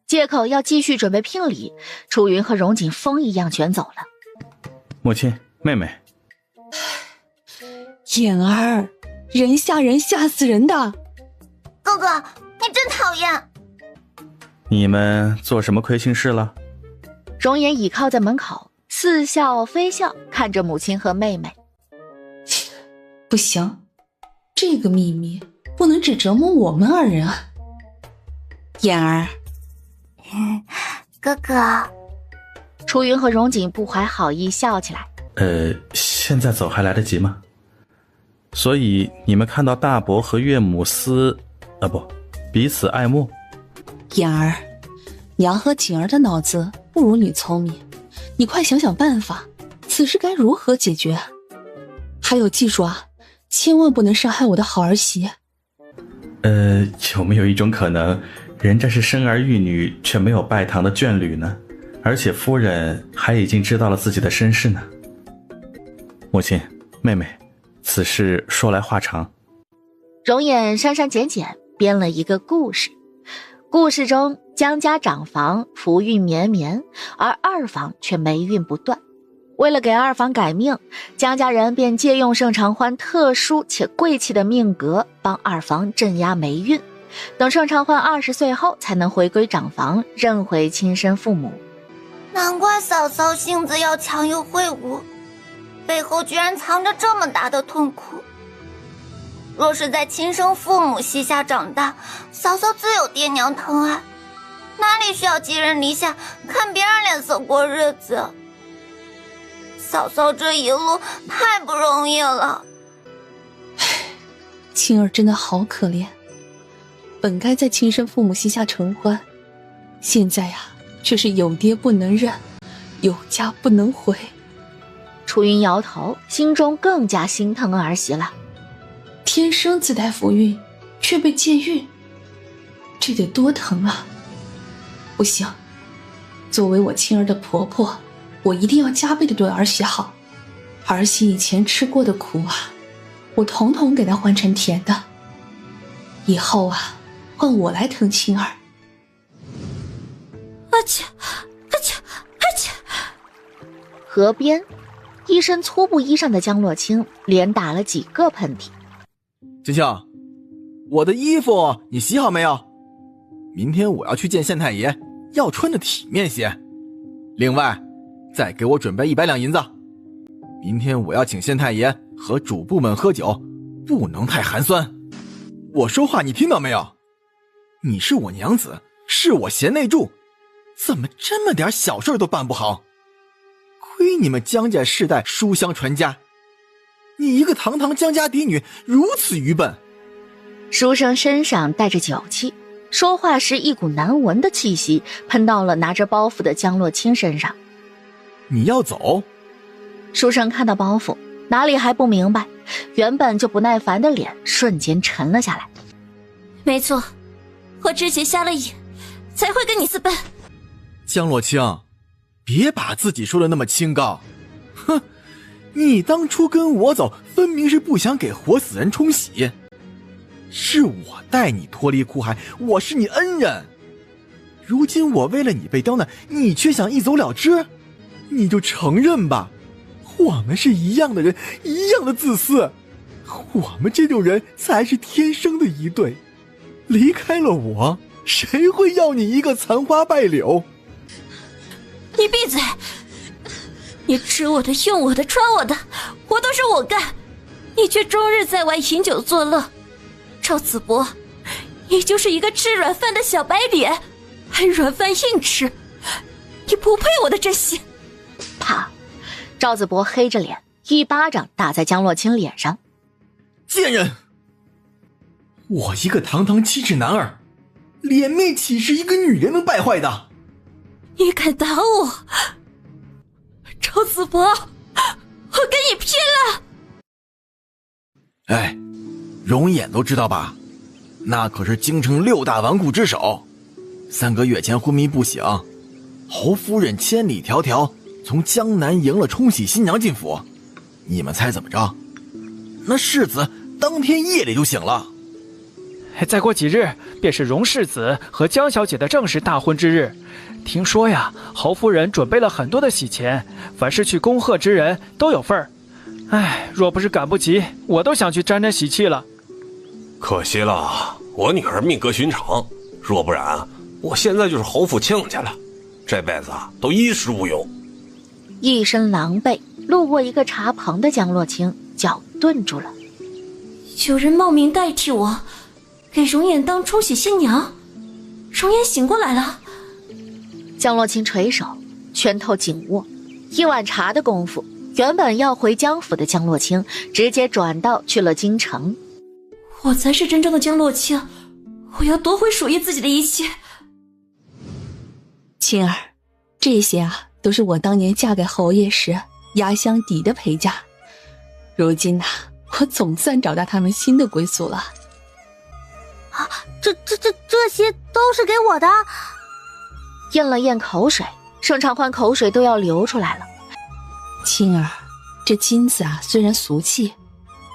借口要继续准备聘礼，楚云和荣锦风一样全走了。母亲，妹妹，妍儿，人吓人，吓死人的。哥哥，你真讨厌。你们做什么亏心事了？容颜倚靠在门口，似笑非笑看着母亲和妹妹。不行，这个秘密不能只折磨我们二人啊。妍儿，哥哥。楚云和荣锦不怀好意笑起来。现在走还来得及吗？所以你们看到大伯和岳母彼此爱慕。妍儿，娘和锦儿的脑子不如你聪明，你快想想办法，此事该如何解决？还有记住啊，千万不能伤害我的好儿媳。有没有一种可能，人家是生儿育女却没有拜堂的眷侣呢？而且夫人还已经知道了自己的身世呢？母亲，妹妹，此事说来话长。容颜删删减减编了一个故事。故事中，江家长房福运绵绵，而二房却霉运不断。为了给二房改命，江家人便借用盛长欢特殊且贵气的命格，帮二房镇压霉运，等盛长欢20岁后才能回归长房，认回亲生父母。难怪嫂嫂性子要强又会武，背后居然藏着这么大的痛苦。若是在亲生父母膝下长大，嫂嫂自有爹娘疼爱，哪里需要寄人篱下，看别人脸色过日子。嫂嫂这一路太不容易了。青儿真的好可怜，本该在亲生父母膝下承欢，现在啊，却是有爹不能认，有家不能回。楚云摇头，心中更加心疼儿媳了。天生自带福运，却被借运，这得多疼啊！不行，作为我青儿的婆婆，我一定要加倍的对儿媳好。儿媳以前吃过的苦啊，我统统给她换成甜的。以后啊，换我来疼青儿。河边，一身粗布衣裳的江洛清连打了几个喷嚏。青青，我的衣服你洗好没有？明天我要去见县太爷，要穿的体面些。另外，再给我准备100两银子。明天我要请县太爷和主簿们喝酒，不能太寒酸。我说话你听到没有？你是我娘子，是我贤内助，怎么这么点小事都办不好？亏你们江家世代书香传家，你一个堂堂江家嫡女如此愚笨，书生身上带着酒气，说话时一股难闻的气息喷到了拿着包袱的江洛清身上。你要走？书生看到包袱，哪里还不明白，原本就不耐烦的脸瞬间沉了下来。没错，我之前瞎了眼，才会跟你私奔。江洛清，别把自己说的那么清高。哼，你当初跟我走，分明是不想给活死人冲洗。是我带你脱离苦海，我是你恩人。如今我为了你被刁难，你却想一走了之，你就承认吧，我们是一样的人，一样的自私。我们这种人才是天生的一对，离开了我，谁会要你一个残花败柳？你闭嘴！你吃我的，用我的，穿我的，活都是我干，你却终日在外饮酒作乐。赵子博，你就是一个吃软饭的小白脸，还软饭硬吃，你不配我的真心。啪！赵子博黑着脸，一巴掌打在江洛清脸上。贱人！我一个堂堂7尺男儿，脸面岂是一个女人能败坏的？你敢打我，赵子博，我跟你拼了！哎，容眼都知道吧？那可是京城6大纨绔之首，3个月前昏迷不醒，侯夫人千里迢迢从江南迎了冲喜新娘进府，你们猜怎么着？那世子当天夜里就醒了。再过几日便是荣世子和江小姐的正式大婚之日，听说呀，侯夫人准备了很多的喜钱，凡是去恭贺之人都有份儿。哎，若不是赶不及，我都想去沾沾喜气了。可惜了，我女儿命格寻常，若不然我现在就是侯府亲家了，这辈子都衣食无忧。一身狼狈路过一个茶棚的江洛清脚顿住了。有人冒名代替我给容颜当冲喜新娘，容颜醒过来了。江洛清垂手，拳头紧握，一碗茶的功夫，原本要回江府的江洛清直接转道去了京城。我才是真正的江洛清，我要夺回属于自己的一切。青儿，这些啊都是我当年嫁给侯爷时压箱底的陪嫁，如今啊，我总算找到他们新的归宿了。啊，这些都是给我的。咽了咽口水，盛长欢口水都要流出来了。青儿，这金子啊虽然俗气，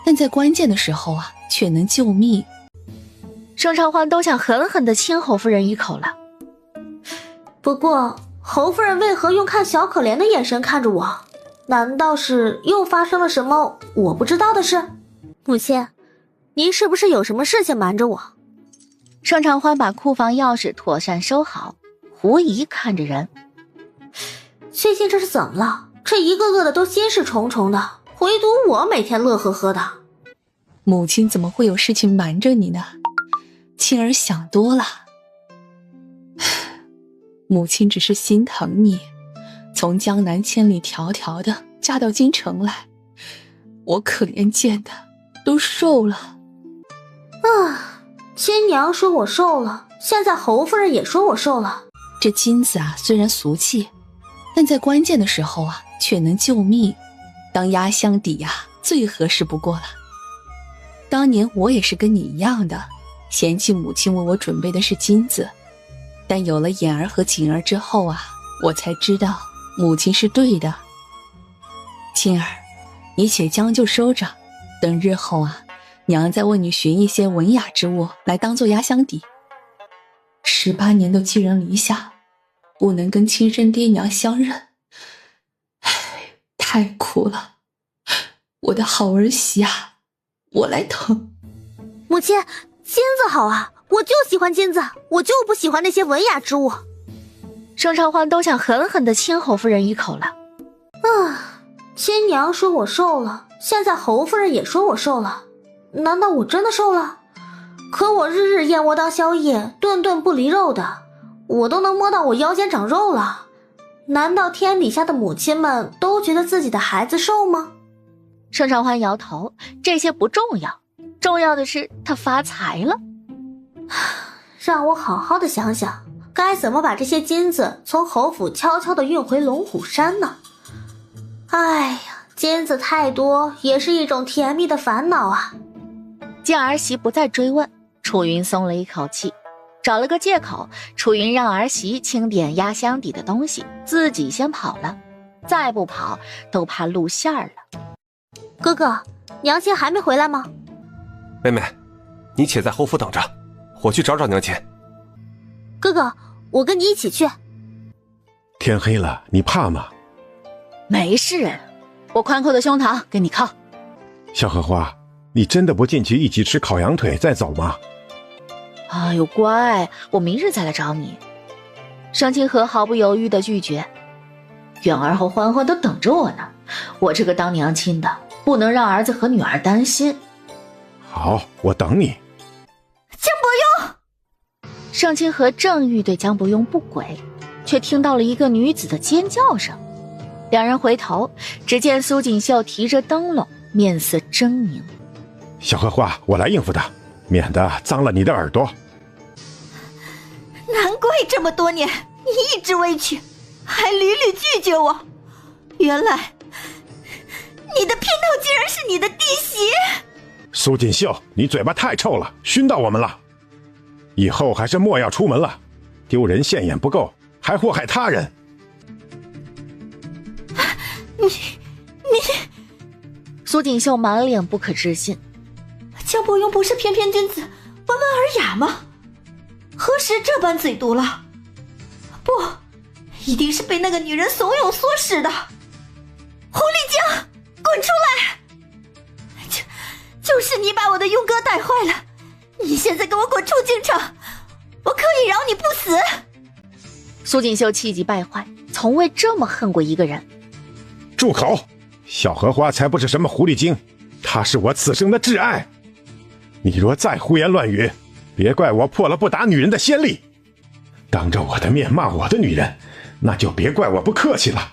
但在关键的时候啊却能救命。盛长欢都想狠狠地亲侯夫人一口了。不过侯夫人为何用看小可怜的眼神看着我？难道是又发生了什么我不知道的事？母亲，您是不是有什么事情瞒着我？盛长欢把库房钥匙妥善收好，狐疑看着人。最近这是怎么了？这一个个的都心事重重的，唯独我每天乐呵呵的。母亲怎么会有事情瞒着你呢？青儿想多了。母亲只是心疼你，从江南千里迢迢的嫁到京城来，我可怜见的都瘦了。亲娘说我瘦了，现在侯夫人也说我瘦了。这金子啊虽然俗气，但在关键的时候啊却能救命，当压箱底啊最合适不过了。当年我也是跟你一样的，嫌弃母亲为我准备的是金子，但有了眼儿和锦儿之后啊，我才知道母亲是对的。青儿，你且将就收着，等日后啊，娘再为你寻一些文雅之物来当做压箱底。18年都寄人篱下，不能跟亲生爹娘相认，唉，太苦了。我的好儿媳啊，我来疼。母亲，金子好啊，我就喜欢金子，我就不喜欢那些文雅之物。盛长欢都想狠狠地亲侯夫人一口了。亲娘说我瘦了，现在侯夫人也说我瘦了，难道我真的瘦了？可我日日燕窝当宵夜，顿顿不离肉的，我都能摸到我腰间长肉了。难道天底下的母亲们都觉得自己的孩子瘦吗？盛长欢摇头，这些不重要，重要的是他发财了。让我好好的想想，该怎么把这些金子从侯府悄悄的运回龙虎山呢？哎呀，金子太多也是一种甜蜜的烦恼啊。见儿媳不再追问，楚云松了一口气，找了个借口，楚云让儿媳清点压箱底的东西，自己先跑了，再不跑都怕露馅儿了。哥哥，娘亲还没回来吗？妹妹，你且在侯府等着，我去找找娘亲。哥哥，我跟你一起去。天黑了，你怕吗？没事，我宽阔的胸膛给你靠。小荷花，你真的不进去一起吃烤羊腿再走吗？哎呦乖，我明日再来找你。盛清河毫不犹豫地拒绝。远儿和欢欢都等着我呢，我这个当娘亲的不能让儿子和女儿担心。好，我等你。江伯庸！盛清河正欲对江伯庸不轨，却听到了一个女子的尖叫声。两人回头，只见苏锦绣提着灯笼，面色狰狞。小荷花，我来应付他，免得脏了你的耳朵。难怪这么多年你一直委屈，还屡屡拒绝我。原来你的姘头竟然是你的弟媳。苏锦绣，你嘴巴太臭了，熏到我们了。以后还是莫要出门了，丢人现眼不够，还祸害他人。你苏锦绣满脸不可置信。江伯庸不是翩翩君子，温文尔雅吗？何时这般嘴毒了？不，一定是被那个女人怂恿唆使的。狐狸精，滚出来！就是你把我的庸哥带坏了，你现在给我滚出京城，我可以饶你不死。苏锦绣气急败坏，从未这么恨过一个人。住口！小荷花才不是什么狐狸精，她是我此生的挚爱。你若再胡言乱语，别怪我破了不打女人的先例。当着我的面骂我的女人，那就别怪我不客气了。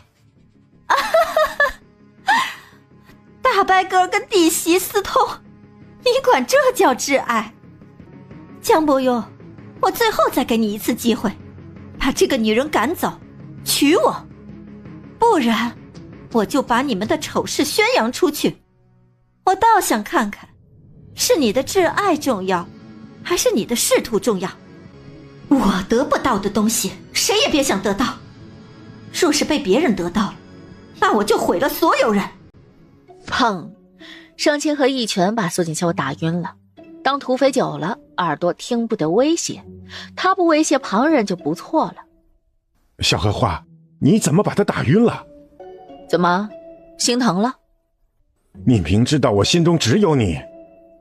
大白鸽跟弟媳私通，你管这叫挚爱？江伯庸，我最后再给你一次机会，把这个女人赶走，娶我，不然我就把你们的丑事宣扬出去。我倒想看看，是你的挚爱重要，还是你的仕途重要？我得不到的东西，谁也别想得到。若是被别人得到了，那我就毁了所有人。砰！盛清河一拳把苏锦绣打晕了。当土匪久了，耳朵听不得威胁，他不威胁旁人就不错了。小荷花，你怎么把他打晕了？怎么，心疼了？你明知道我心中只有你，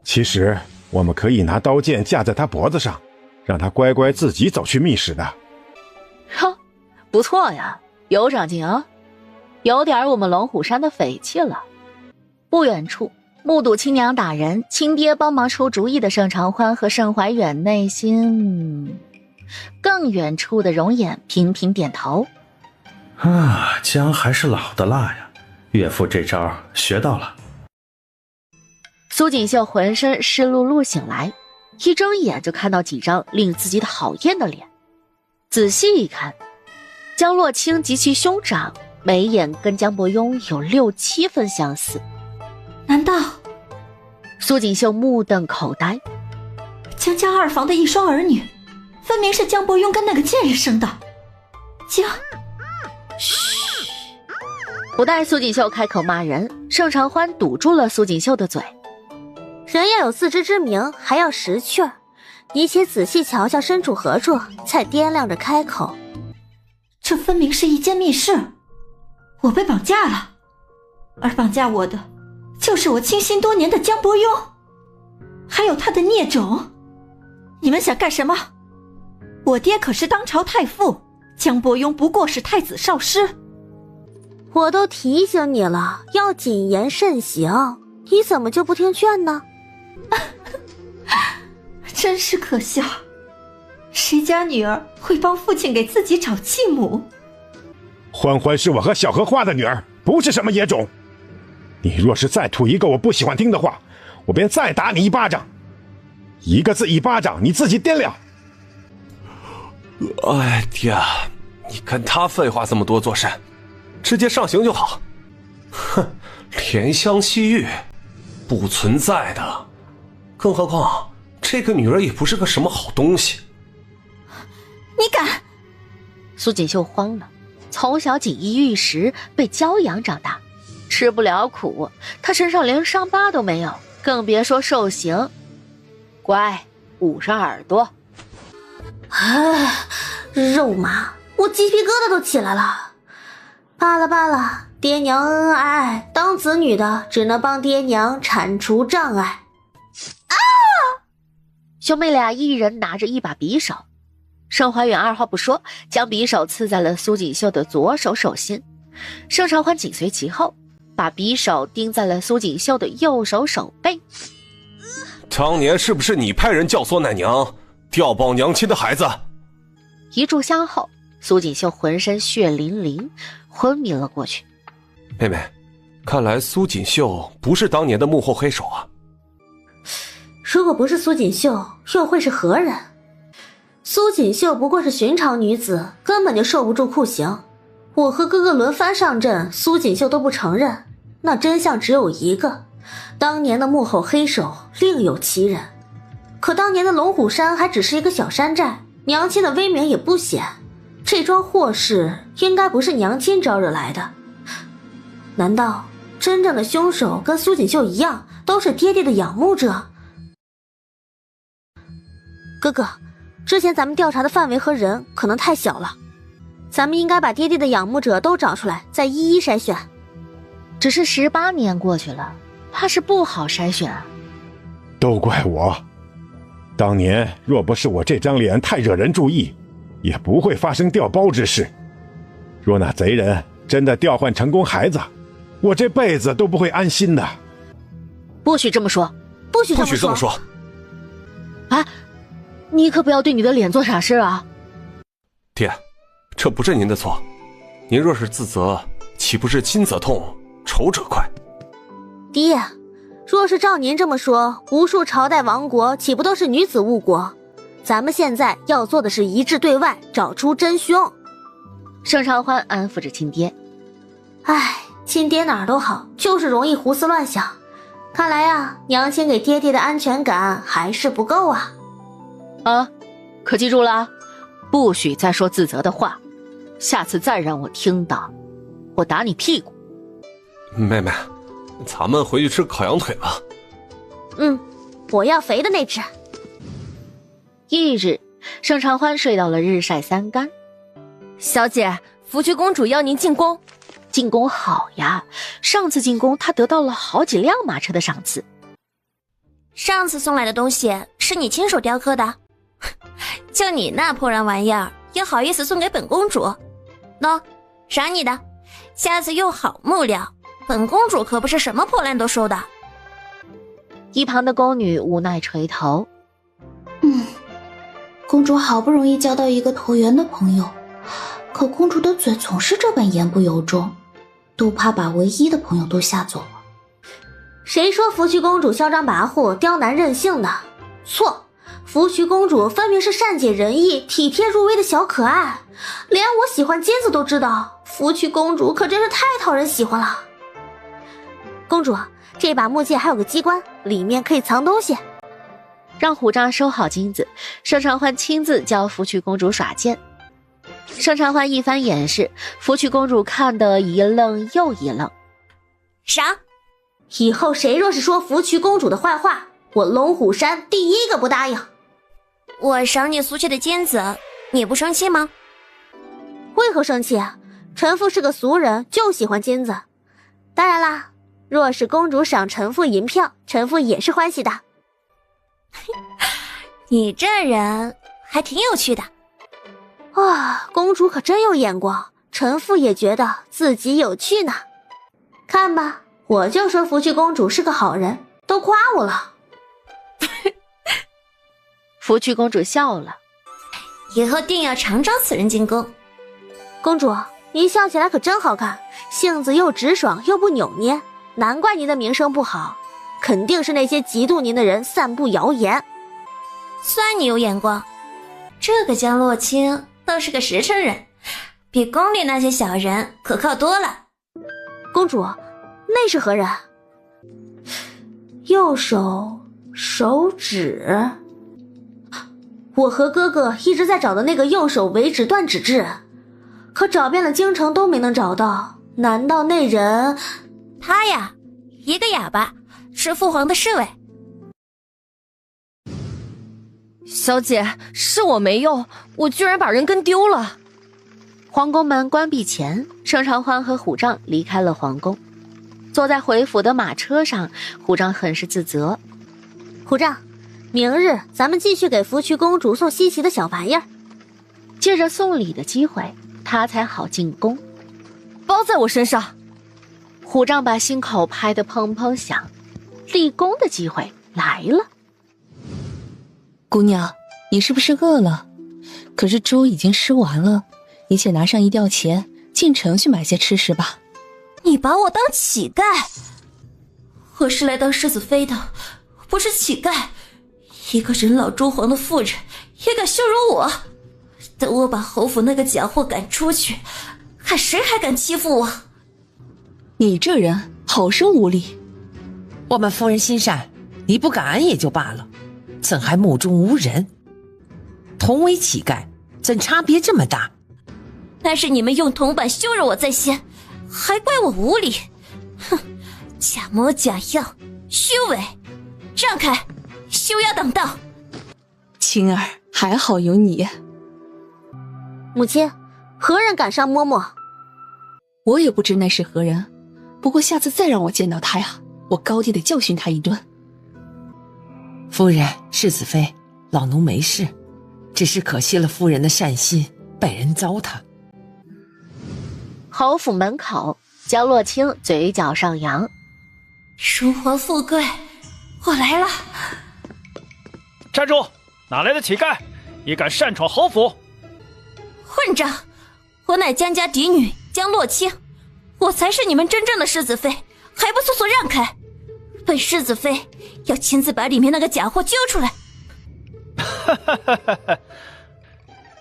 其实我们可以拿刀剑架在他脖子上，让他乖乖自己走去密室的。哼，不错呀，有长进啊，有点我们龙虎山的匪气了。不远处，目睹亲娘打人，亲爹帮忙出主意的盛长欢和盛怀远内心……更远处的容颜频频点头。啊，姜还是老的辣呀，岳父这招学到了。苏锦绣浑身湿漉漉醒来，一睁眼就看到几张令自己讨厌的脸。仔细一看，江洛清及其兄长眉眼跟江伯庸有6、7分相似。难道？苏锦绣目瞪口呆。江家二房的一双儿女，分明是江伯庸跟那个贱人生的。江……嘘！不待苏锦绣开口骂人，盛长欢堵住了苏锦绣的嘴。人要有自知之明，还要识趣儿。你且仔细瞧瞧身处何处，才掂量着开口。这分明是一间密室，我被绑架了，而绑架我的就是我倾心多年的江伯庸，还有他的孽种。你们想干什么？我爹可是当朝太傅，江伯庸不过是太子少师。我都提醒你了，要谨言慎行，你怎么就不听劝呢？真是可笑，谁家女儿会帮父亲给自己找继母？欢欢是我和小荷花的女儿，不是什么野种。你若是再吐一个我不喜欢听的话，我便再打你一巴掌。一个字一巴掌，你自己掂量。哎，爹，你跟他废话这么多做甚？直接上刑就好。哼，怜香惜玉，不存在的。更何况这个女人也不是个什么好东西。你敢！苏锦绣慌了，从小锦衣玉食，被娇养长大，吃不了苦，她身上连伤疤都没有，更别说受刑。乖，捂上耳朵。哎，肉麻，我鸡皮疙瘩都起来了。罢了罢了，爹娘恩恩爱爱，当子女的只能帮爹娘铲除障碍。啊！兄妹俩一人拿着一把匕首，盛怀远二话不说，将匕首刺在了苏锦绣的左手手心。盛长欢紧随其后，把匕首钉在了苏锦绣的右手手背。当年是不是你派人教唆奶娘调包娘亲的孩子？一炷香后，苏锦绣浑身血淋淋，昏迷了过去。妹妹，看来苏锦绣不是当年的幕后黑手啊。如果不是苏锦绣，又会是何人？苏锦绣不过是寻常女子，根本就受不住酷刑。我和哥哥轮番上阵，苏锦绣都不承认，那真相只有一个，当年的幕后黑手另有其人。可当年的龙虎山还只是一个小山寨，娘亲的威名也不显，这桩祸事应该不是娘亲招惹来的。难道真正的凶手跟苏锦绣一样，都是爹爹的仰慕者？哥哥，之前咱们调查的范围和人可能太小了，咱们应该把爹爹的仰慕者都找出来，再一一筛选。只是18年过去了，怕是不好筛选。都怪我，当年若不是我这张脸太惹人注意，也不会发生调包之事。若那贼人真的调换成功孩子，我这辈子都不会安心的。不许这么说，不许这么说。啊，你可不要对你的脸做傻事啊。爹，这不是您的错，您若是自责，岂不是亲则痛，仇则快？爹，若是照您这么说，无数朝代亡国岂不都是女子误国？咱们现在要做的是一致对外，找出真凶。盛长欢安抚着亲爹。唉，亲爹哪儿都好，就是容易胡思乱想。看来呀，娘亲给爹爹的安全感还是不够啊。啊，可记住了，不许再说自责的话，下次再让我听到，我打你屁股。妹妹，咱们回去吃烤羊腿吧。我要肥的那只。翌日，盛长欢睡到了日晒三竿。小姐，福区公主邀您进宫。进宫好呀，上次进宫她得到了好几辆马车的赏赐。上次送来的东西是你亲手雕刻的？就你那破烂玩意儿，也好意思送给本公主？喏，赏你的，下次用好木料，本公主可不是什么破烂都收的。一旁的宫女无奈垂头。公主好不容易交到一个投缘的朋友，可公主的嘴总是这般言不由衷，都怕把唯一的朋友都吓走了。谁说福区公主嚣张跋扈、刁难任性的？错，福区公主分明是善解人意、体贴入微的小可爱，连我喜欢金子都知道。福区公主可真是太讨人喜欢了。公主，这把木剑还有个机关，里面可以藏东西。让虎杖收好金子，盛长欢亲自教福区公主耍剑。盛长欢一番演示，福区公主看得一愣又一愣。赏！以后谁若是说福区公主的坏话，我龙虎山第一个不答应。我赏你俗气的金子，你不生气吗？为何生气啊？臣妇是个俗人，就喜欢金子。当然啦，若是公主赏臣妇银票，臣妇也是欢喜的。你这人还挺有趣的。公主可真有眼光，臣妇也觉得自己有趣呢。看吧，我就说福区公主是个好人，都夸我了。福区公主笑了，以后定要常招此人进宫。公主，您笑起来可真好看，性子又直爽又不扭捏，难怪您的名声不好。肯定是那些嫉妒您的人散布谣言。算你有眼光，这个江洛清倒是个实诚人，比宫里那些小人可靠多了。公主，那是何人？右手手指，我和哥哥一直在找的那个右手尾指断指之人，可找遍了京城都没能找到。难道那人……他呀，一个哑巴，是父皇的侍卫。小姐，是我没用，我居然把人跟丢了。皇宫门关闭前，盛长欢和虎杖离开了皇宫。坐在回府的马车上，虎杖很是自责。虎杖，明日咱们继续给福曲公主送稀奇的小玩意儿，借着送礼的机会，他才好进宫。包在我身上。虎杖把心口拍得砰砰响，立功的机会来了。姑娘，你是不是饿了？可是粥已经吃完了，你且拿上一吊钱，进城去买些吃食吧。你把我当乞丐？我是来当世子妃的，不是乞丐。一个人老珠黄的妇人也敢羞辱我？等我把侯府那个假货赶出去，看谁还敢欺负我。你这人好生无礼。我们夫人心善，你不敢也就罢了，怎还目中无人？同为乞丐，怎差别这么大？那是你们用铜板羞辱我在先，还怪我无礼。哼，假模假样，虚伪，让开，休要挡道。青儿，还好有你。母亲，何人敢伤嬷嬷？我也不知那是何人，不过下次再让我见到他呀，我高低得教训他一顿。夫人，世子妃，老奴没事，只是可惜了夫人的善心，被人糟蹋。侯府门口，江洛清嘴角上扬。荣华富贵，我来了。站住！哪来的乞丐？也敢擅闯侯府！混账！我乃江家嫡女江洛清，我才是你们真正的世子妃，还不速速让开！本世子妃要亲自把里面那个假货揪出来。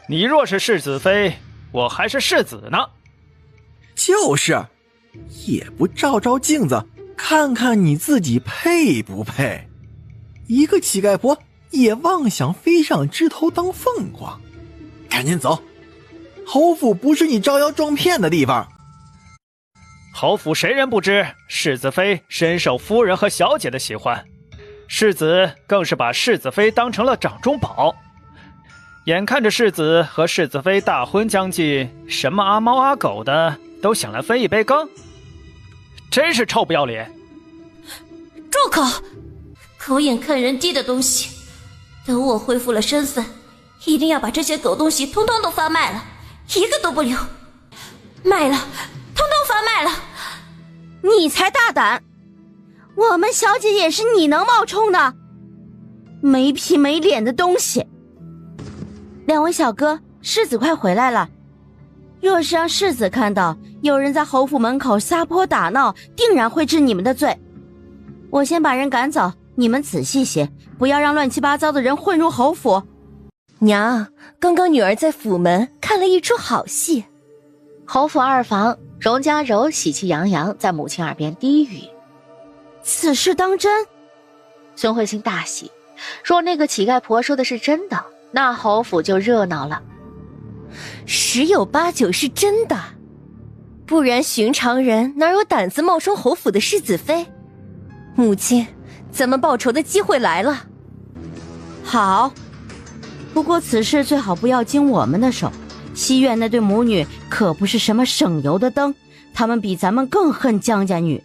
你若是世子妃，我还是世子呢。就是，也不照照镜子，看看你自己配不配。一个乞丐婆也妄想飞上枝头当凤凰，赶紧走！侯府不是你招摇撞骗的地方。侯府谁人不知，世子妃深受夫人和小姐的喜欢，世子更是把世子妃当成了掌中宝。眼看着世子和世子妃大婚将近，什么阿猫阿狗的都想来分一杯羹，真是臭不要脸！住口！狗眼看人低的东西！等我恢复了身份，一定要把这些狗东西通通都发卖了，一个都不留。卖了，通通发卖了！你才大胆！我们小姐也是你能冒充的？没皮没脸的东西！两位小哥，世子快回来了。若是让世子看到有人在侯府门口撒泼打闹，定然会治你们的罪。我先把人赶走，你们仔细些，不要让乱七八糟的人混入侯府。娘，刚刚女儿在府门看了一出好戏。侯府二房，荣家柔喜气洋洋在母亲耳边低语：“此事当真？”孙慧清大喜，若那个乞丐婆说的是真的，那侯府就热闹了。十有八九是真的，不然寻常人哪有胆子冒充侯府的世子妃？母亲，咱们报仇的机会来了。好，不过此事最好不要经我们的手。西院那对母女可不是什么省油的灯，他们比咱们更恨江家女。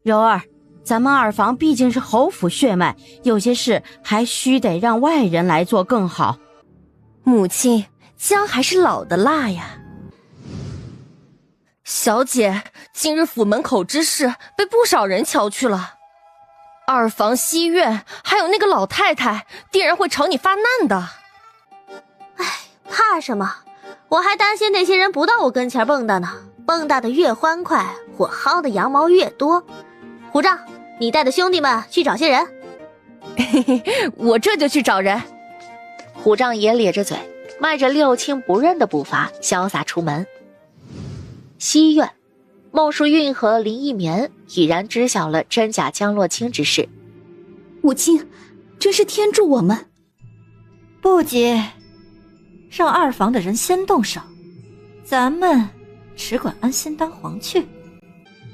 柔儿，咱们二房毕竟是侯府血脉，有些事还须得让外人来做更好。母亲，姜还是老的辣呀。小姐，今日府门口之事被不少人瞧去了。二房西院还有那个老太太，定然会朝你发难的。唉，怕什么？我还担心那些人不到我跟前蹦跶呢，蹦跶的越欢快，我薅的羊毛越多。虎杖，你带着兄弟们去找些人。嘿嘿，我这就去找人。虎杖爷咧着嘴，迈着六亲不认的步伐，潇洒出门。西院，孟淑韵和林一眠已然知晓了真假江洛清之事。母亲，真是天助我们！不急，让二房的人先动手，咱们只管安心当皇去。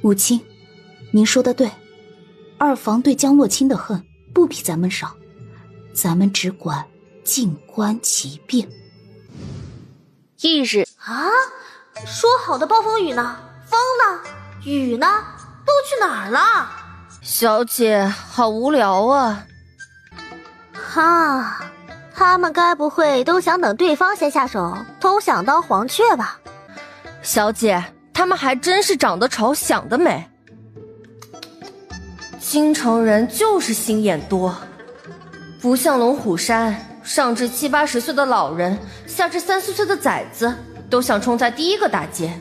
母亲，您说的对，二房对江洛清的恨不比咱们少，咱们只管静观其变。翌日啊，说好的暴风雨呢？风呢？雨呢？都去哪儿了？小姐，好无聊啊！哈，他们该不会都想等对方先下手，都想当黄雀吧？小姐，他们还真是长得丑，想得美。京城人就是心眼多，不像龙虎山，上至70、80岁的老人，下至3、4岁的崽子，都想冲在第一个大街。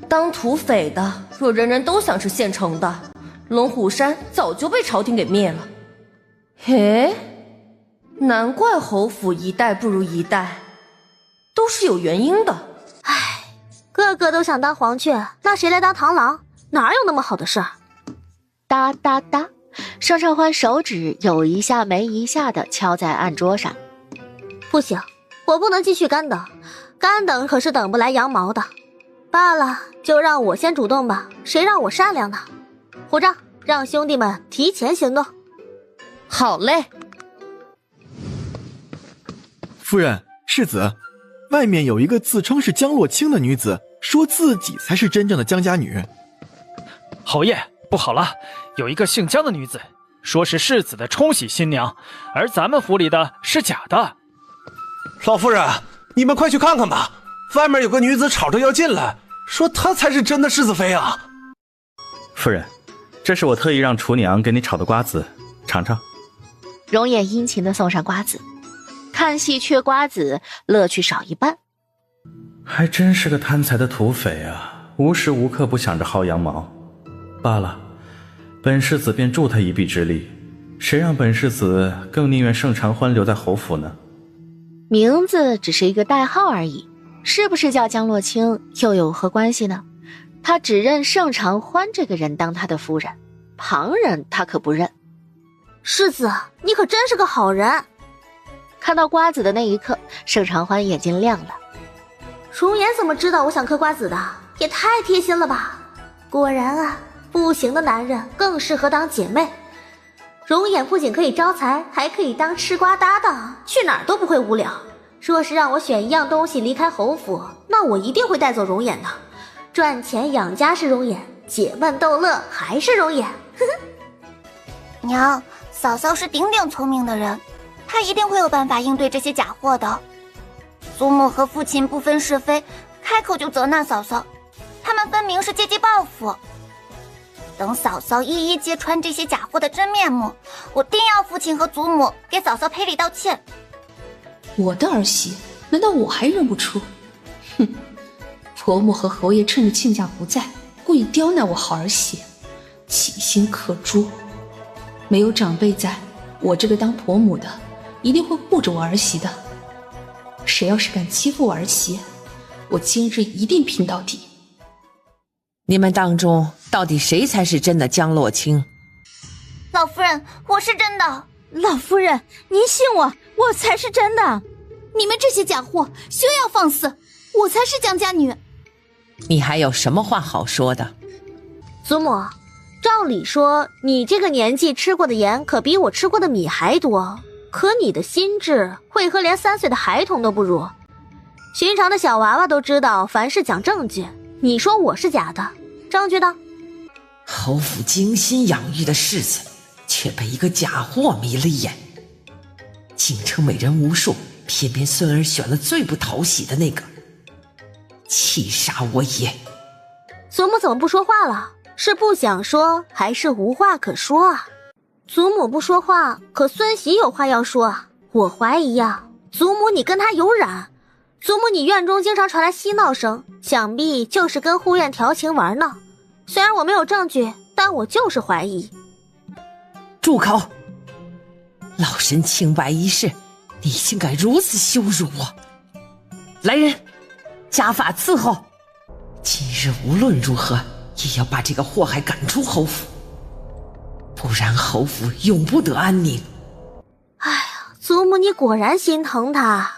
当土匪的，若人人都想吃现成的，龙虎山早就被朝廷给灭了。嘿，难怪侯府一代不如一代，都是有原因的。唉，个个都想当黄雀，那谁来当螳螂？哪有那么好的事儿？哒哒哒，盛承欢手指有一下没一下的敲在案桌上。不行，我不能继续干等，干等可是等不来羊毛的。罢了，就让我先主动吧，谁让我善良呢？虎杖，让兄弟们提前行动。好嘞。夫人，世子，外面有一个自称是江洛清的女子，说自己才是真正的江家女。侯爷，不好了，有一个姓江的女子，说是世子的冲喜新娘，而咱们府里的是假的。老夫人，你们快去看看吧，外面有个女子吵着要进来，说她才是真的世子妃啊。夫人，这是我特意让厨娘给你炒的瓜子，尝尝。容颜殷勤地送上瓜子，看戏缺瓜子，乐趣少一半。还真是个贪财的土匪啊，无时无刻不想着薅羊毛。罢了，本世子便助他一臂之力，谁让本世子更宁愿盛长欢留在侯府呢？名字只是一个代号而已，是不是叫江洛清又有何关系呢？他只认盛长欢这个人当他的夫人，旁人他可不认。世子，你可真是个好人。看到瓜子的那一刻，盛长欢眼睛亮了。容颜怎么知道我想嗑瓜子的？也太贴心了吧！果然啊，不行的男人更适合当姐妹。容颜不仅可以招财，还可以当吃瓜搭档，去哪儿都不会无聊。若是让我选一样东西离开侯府，那我一定会带走容颜的。赚钱养家是容颜，解闷逗乐还是容颜。呵呵。娘，嫂嫂是顶顶聪明的人，她一定会有办法应对这些假货的。祖母和父亲不分是非，开口就责难嫂嫂，他们分明是借机报复。等嫂嫂一一揭穿这些假货的真面目，我定要父亲和祖母给嫂嫂赔礼道歉。我的儿媳，难道我还认不出？哼，婆母和侯爷趁着亲家不在，故意刁难我好儿媳，其心可诛。没有长辈在，我这个当婆母的一定会护着我儿媳的。谁要是敢欺负我儿媳，我今日一定拼到底。你们当中到底谁才是真的江洛清？老夫人，我是真的。老夫人，您信我，我才是真的。你们这些假货休要放肆，我才是江家女。你还有什么话好说的？祖母，照理说你这个年纪吃过的盐可比我吃过的米还多，可你的心智为何连3岁的孩童都不如？寻常的小娃娃都知道凡事讲证据，你说我是假的，证据呢？侯府精心养育的世子，却被一个假货迷了眼。京城美人无数，偏偏孙儿选了最不讨喜的那个，气杀我也！祖母怎么不说话了？是不想说，还是无话可说啊？祖母不说话，可孙喜有话要说啊！我怀疑啊，祖母你跟他有染。祖母你院中经常传来嬉闹声，想必就是跟护院调情玩呢。虽然我没有证据，但我就是怀疑。住口！老身清白一世，你竟敢如此羞辱我！来人，加法伺候！今日无论如何也要把这个祸害赶出侯府，不然侯府永不得安宁。哎呀，祖母你果然心疼他。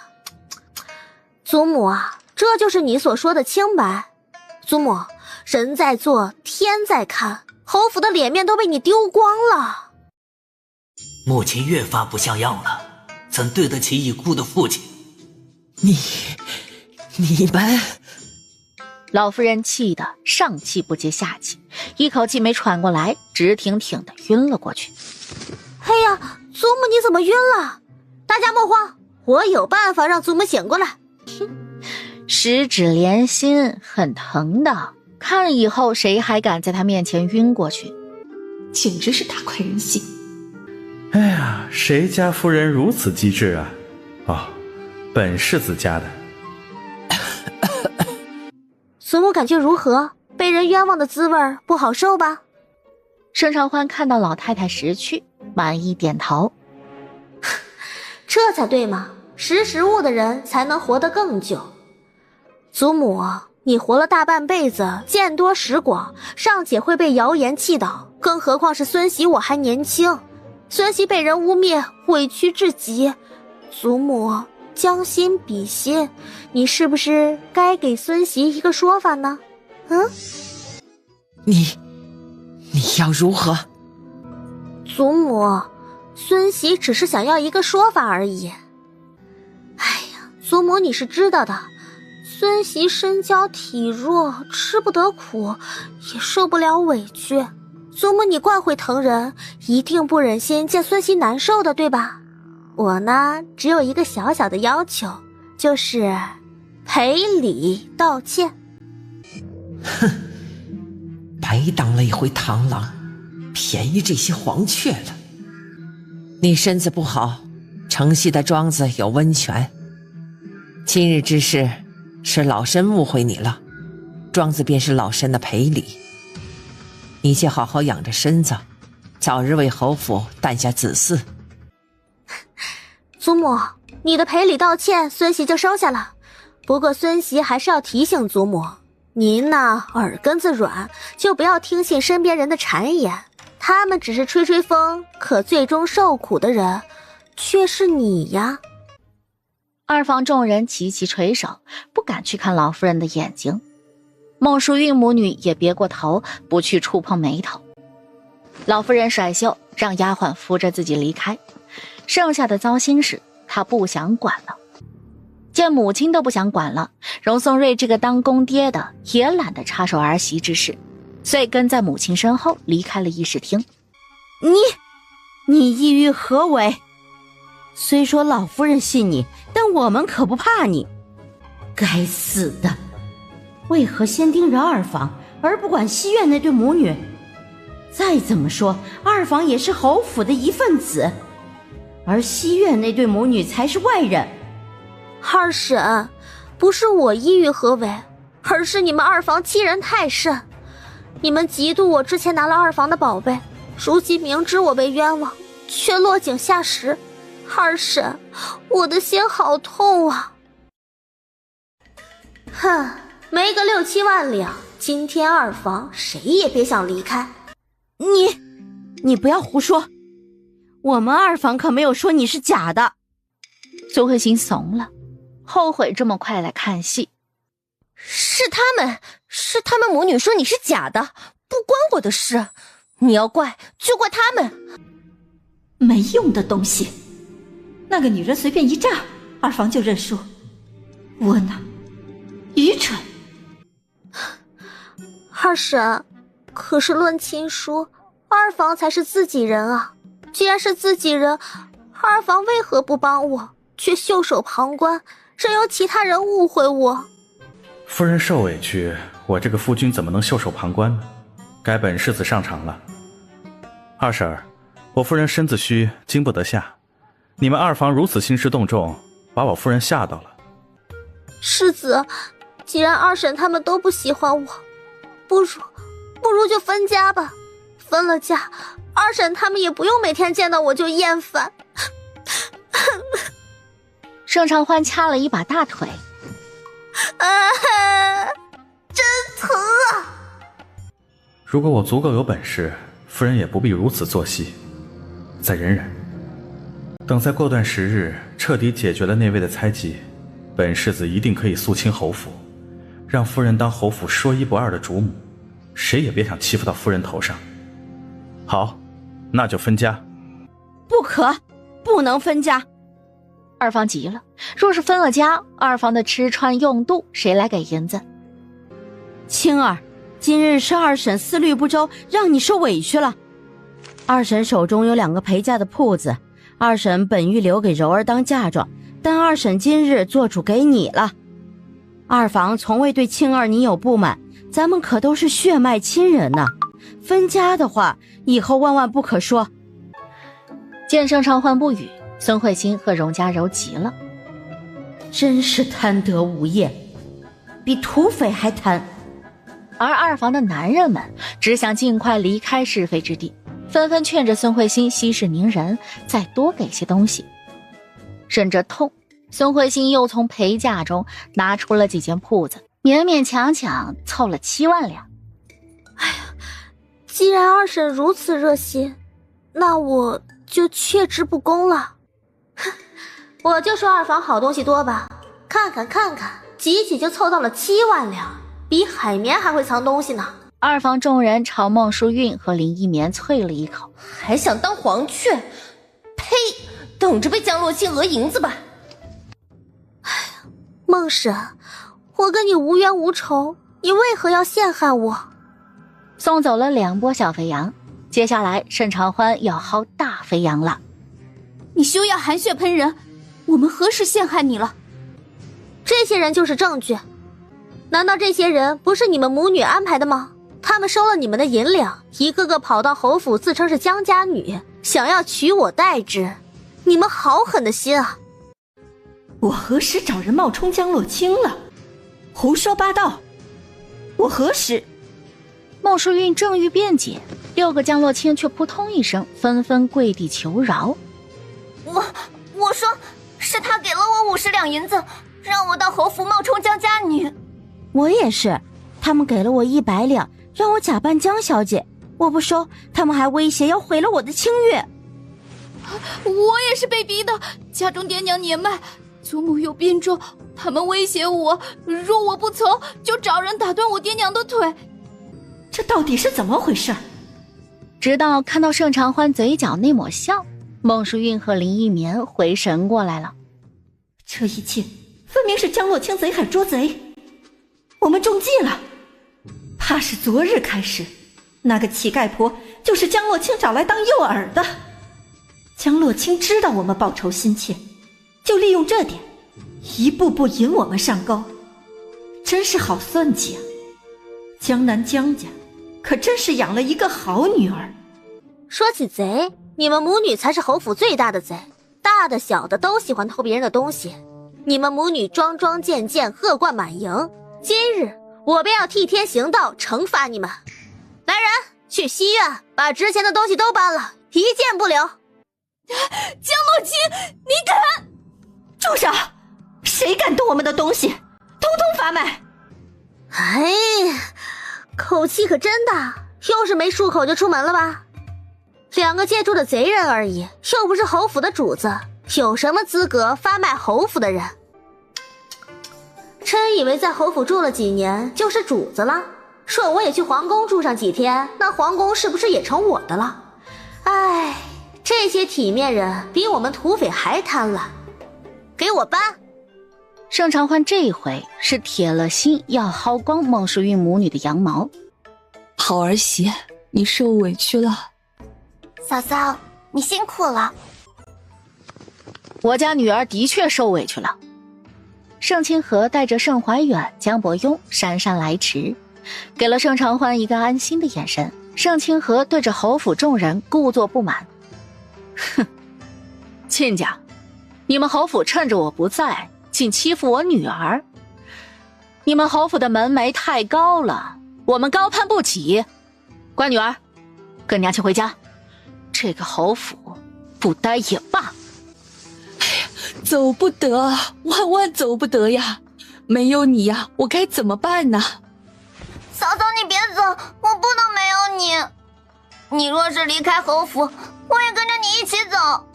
祖母啊，这就是你所说的清白。祖母，人在做，天在看，侯府的脸面都被你丢光了。母亲越发不像样了，怎对得起已故的父亲？你们……老夫人气得上气不接下气，一口气没喘过来，直挺挺的晕了过去。哎呀，祖母你怎么晕了？大家莫慌，我有办法让祖母醒过来。十指连心，很疼的，看了以后谁还敢在他面前晕过去？简直是大快人心。哎呀，谁家夫人如此机智啊？哦，本世子家的。祖母感觉如何？被人冤枉的滋味不好受吧？盛长欢看到老太太识趣，满意点头。这才对嘛，识时务的人才能活得更久。祖母，你活了大半辈子，见多识广，尚且会被谣言气倒，更何况是孙喜我还年轻。孙喜被人污蔑，委屈至极。祖母，将心比心，你是不是该给孙喜一个说法呢？你要如何？祖母，孙喜只是想要一个说法而已。哎呀，祖母你是知道的，孙喜身娇体弱，吃不得苦，也受不了委屈。祖母你惯会疼人，一定不忍心见孙喜难受的，对吧？我呢，只有一个小小的要求，就是赔礼道歉。哼，白当了一回螳螂，便宜这些黄雀了。你身子不好，城西的庄子有温泉。今日之事是老身误会你了，庄子便是老身的赔礼。你且好好养着身子，早日为侯府诞下子嗣。祖母，你的赔礼道歉孙喜就收下了，不过孙喜还是要提醒祖母，您呢耳根子软，就不要听信身边人的谗言，他们只是吹吹风，可最终受苦的人却是你呀。二房众人齐齐垂手，不敢去看老夫人的眼睛。孟淑韵母女也别过头，不去触碰眉头。老夫人甩袖，让丫鬟扶着自己离开，剩下的糟心事她不想管了。见母亲都不想管了，荣松瑞这个当公爹的也懒得插手儿媳之事，遂跟在母亲身后离开了议事厅。你意欲何为？虽说老夫人信你，但我们可不怕你。该死的，为何先盯着二房，而不管西院那对母女？再怎么说，二房也是侯府的一份子，而西院那对母女才是外人。二婶，不是我意欲何为，而是你们二房欺人太甚。你们嫉妒我之前拿了二房的宝贝，如今明知我被冤枉，却落井下石。二婶，我的心好痛啊！哼，没个6、7万两，今天二房谁也别想离开。你不要胡说，我们二房可没有说你是假的。苏慧心怂了，后悔这么快来看戏。是他们母女说你是假的，不关我的事。你要怪就怪他们。没用的东西，那个女人随便一炸，二房就认输。窝囊，愚蠢。二婶，可是论亲疏，二房才是自己人啊。既然是自己人，二房为何不帮我，却袖手旁观，任由其他人误会我？夫人受委屈，我这个夫君怎么能袖手旁观呢？该本世子上场了。二婶儿，我夫人身子虚，经不得下。你们二房如此兴师动众，把我夫人吓到了。世子，既然二婶他们都不喜欢我，不如就分家吧。分了家，二婶他们也不用每天见到我就厌烦。盛长欢掐了一把大腿，真疼啊！如果我足够有本事，夫人也不必如此作戏，再忍忍。等再过段时日，彻底解决了那位的猜忌，本世子一定可以肃清侯府，让夫人当侯府说一不二的主母，谁也别想欺负到夫人头上。好，那就分家。不可，不能分家。二房急了，若是分了家，二房的吃穿用度谁来给银子？青儿，今日是二婶思虑不周，让你受委屈了。二婶手中有2个陪嫁的铺子，二婶本欲留给柔儿当嫁妆，但二婶今日做主给你了。二房从未对青儿你有不满，咱们可都是血脉亲人呐。分家的话，以后万万不可说。见盛长欢不语，孙慧欣和荣家柔急了，真是贪得无厌，比土匪还贪。而二房的男人们只想尽快离开是非之地，纷纷劝着孙慧欣息事宁人，再多给些东西。忍着痛，孙慧欣又从陪嫁中拿出了几间铺子，勉勉强强凑了7万两。哎呀，既然二婶如此热心，那我就却之不恭了。哼，我就说二房好东西多吧，看看，挤挤就凑到了7万两，比海绵还会藏东西呢。二房众人朝孟淑韵和林一棉啐了一口，还想当黄雀？呸！等着被江洛清讹银子吧。哎呀，孟婶，我跟你无冤无仇，你为何要陷害我？送走了2波小肥羊，接下来盛长欢要薅大肥羊了。你休要含血喷人，我们何时陷害你了？这些人就是证据。难道这些人不是你们母女安排的吗？他们收了你们的银两，一个个跑到侯府自称是江家女，想要取我代之。你们好狠的心啊！我何时找人冒充江洛清了？胡说八道！我何时？孟淑韵正欲辩解，6个江洛清却扑通一声纷纷跪地求饶。我说是他给了我50两银子，让我到侯府冒充江家女。我也是，他们给了我100两，让我假扮江小姐，我不收，他们还威胁要毁了我的清月。我也是被逼的，家中爹娘年迈，祖母有病重，他们威胁我，若我不从，就找人打断我爹娘的腿。这到底是怎么回事？直到看到盛长欢嘴角那抹笑，孟淑韵和林一棉回神过来了。这一切分明是江洛清贼喊捉贼，我们中计了。怕是昨日开始，那个乞丐婆就是江洛清找来当诱饵的。江洛清知道我们报仇心切，就利用这点，一步步引我们上钩，真是好算计啊！江南江家可真是养了一个好女儿。说起贼，你们母女才是侯府最大的贼，大的小的都喜欢偷别人的东西。你们母女桩桩件件，恶贯满盈。今日我便要替天行道，惩罚你们。来人，去西院把值钱的东西都搬了，一件不留。江洛清，你敢！住手！谁敢动我们的东西，通通罚买！哎呀，口气可真大，又是没漱口就出门了吧？2个借住的贼人而已，又不是侯府的主子，有什么资格发卖侯府的人？真以为在侯府住了几年就是主子了？说我也去皇宫住上几天，那皇宫是不是也成我的了？哎，这些体面人比我们土匪还贪婪，给我搬！盛长欢这一回是铁了心要薅光孟淑韵母女的羊毛。好儿媳，你受委屈了。嫂嫂，你辛苦了。我家女儿的确受委屈了。盛清河带着盛怀远、江伯庸姗姗来迟，给了盛长欢一个安心的眼神。盛清河对着侯府众人故作不满：“哼，亲家，你们侯府趁着我不在，竟欺负我女儿。你们侯府的门楣太高了，我们高攀不起。乖女儿，跟娘亲回家。这个侯府不待也罢。走不得，万万走不得呀！没有你呀，我该怎么办呢？嫂嫂，你别走，我不能没有你。你若是离开侯府，我也跟着你一起走。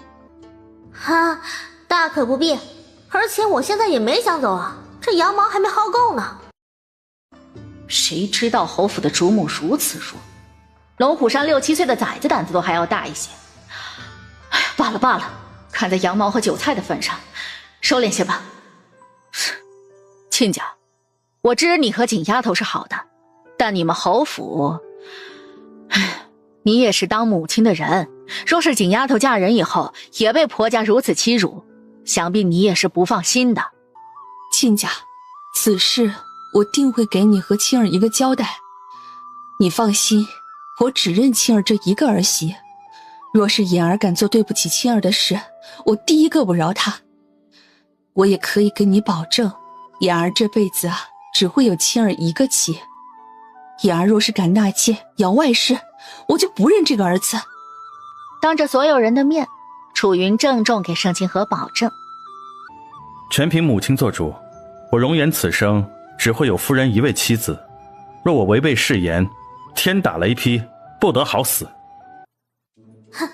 哈，大可不必。而且我现在也没想走啊，这羊毛还没薅够呢。谁知道侯府的主母如此说，龙虎山6、7岁的崽子胆子都还要大一些。哎，罢了罢了，看在羊毛和韭菜的份上，收敛些吧。亲家，我知你和锦丫头是好的，但你们侯府，你也是当母亲的人，若是锦丫头嫁人以后也被婆家如此欺辱，想必你也是不放心的。亲家，此事我定会给你和青儿一个交代。你放心，我只认青儿这一个儿媳。若是妍儿敢做对不起青儿的事，我第一个不饶她。我也可以跟你保证，妍儿这辈子只会有青儿一个妻。妍儿若是敢纳妾养外室，我就不认这个儿子。当着所有人的面，楚云郑重给盛清河保证，全凭母亲做主，我容颜此生只会有夫人一位妻子，若我违背誓言，天打雷劈，不得好死。哼，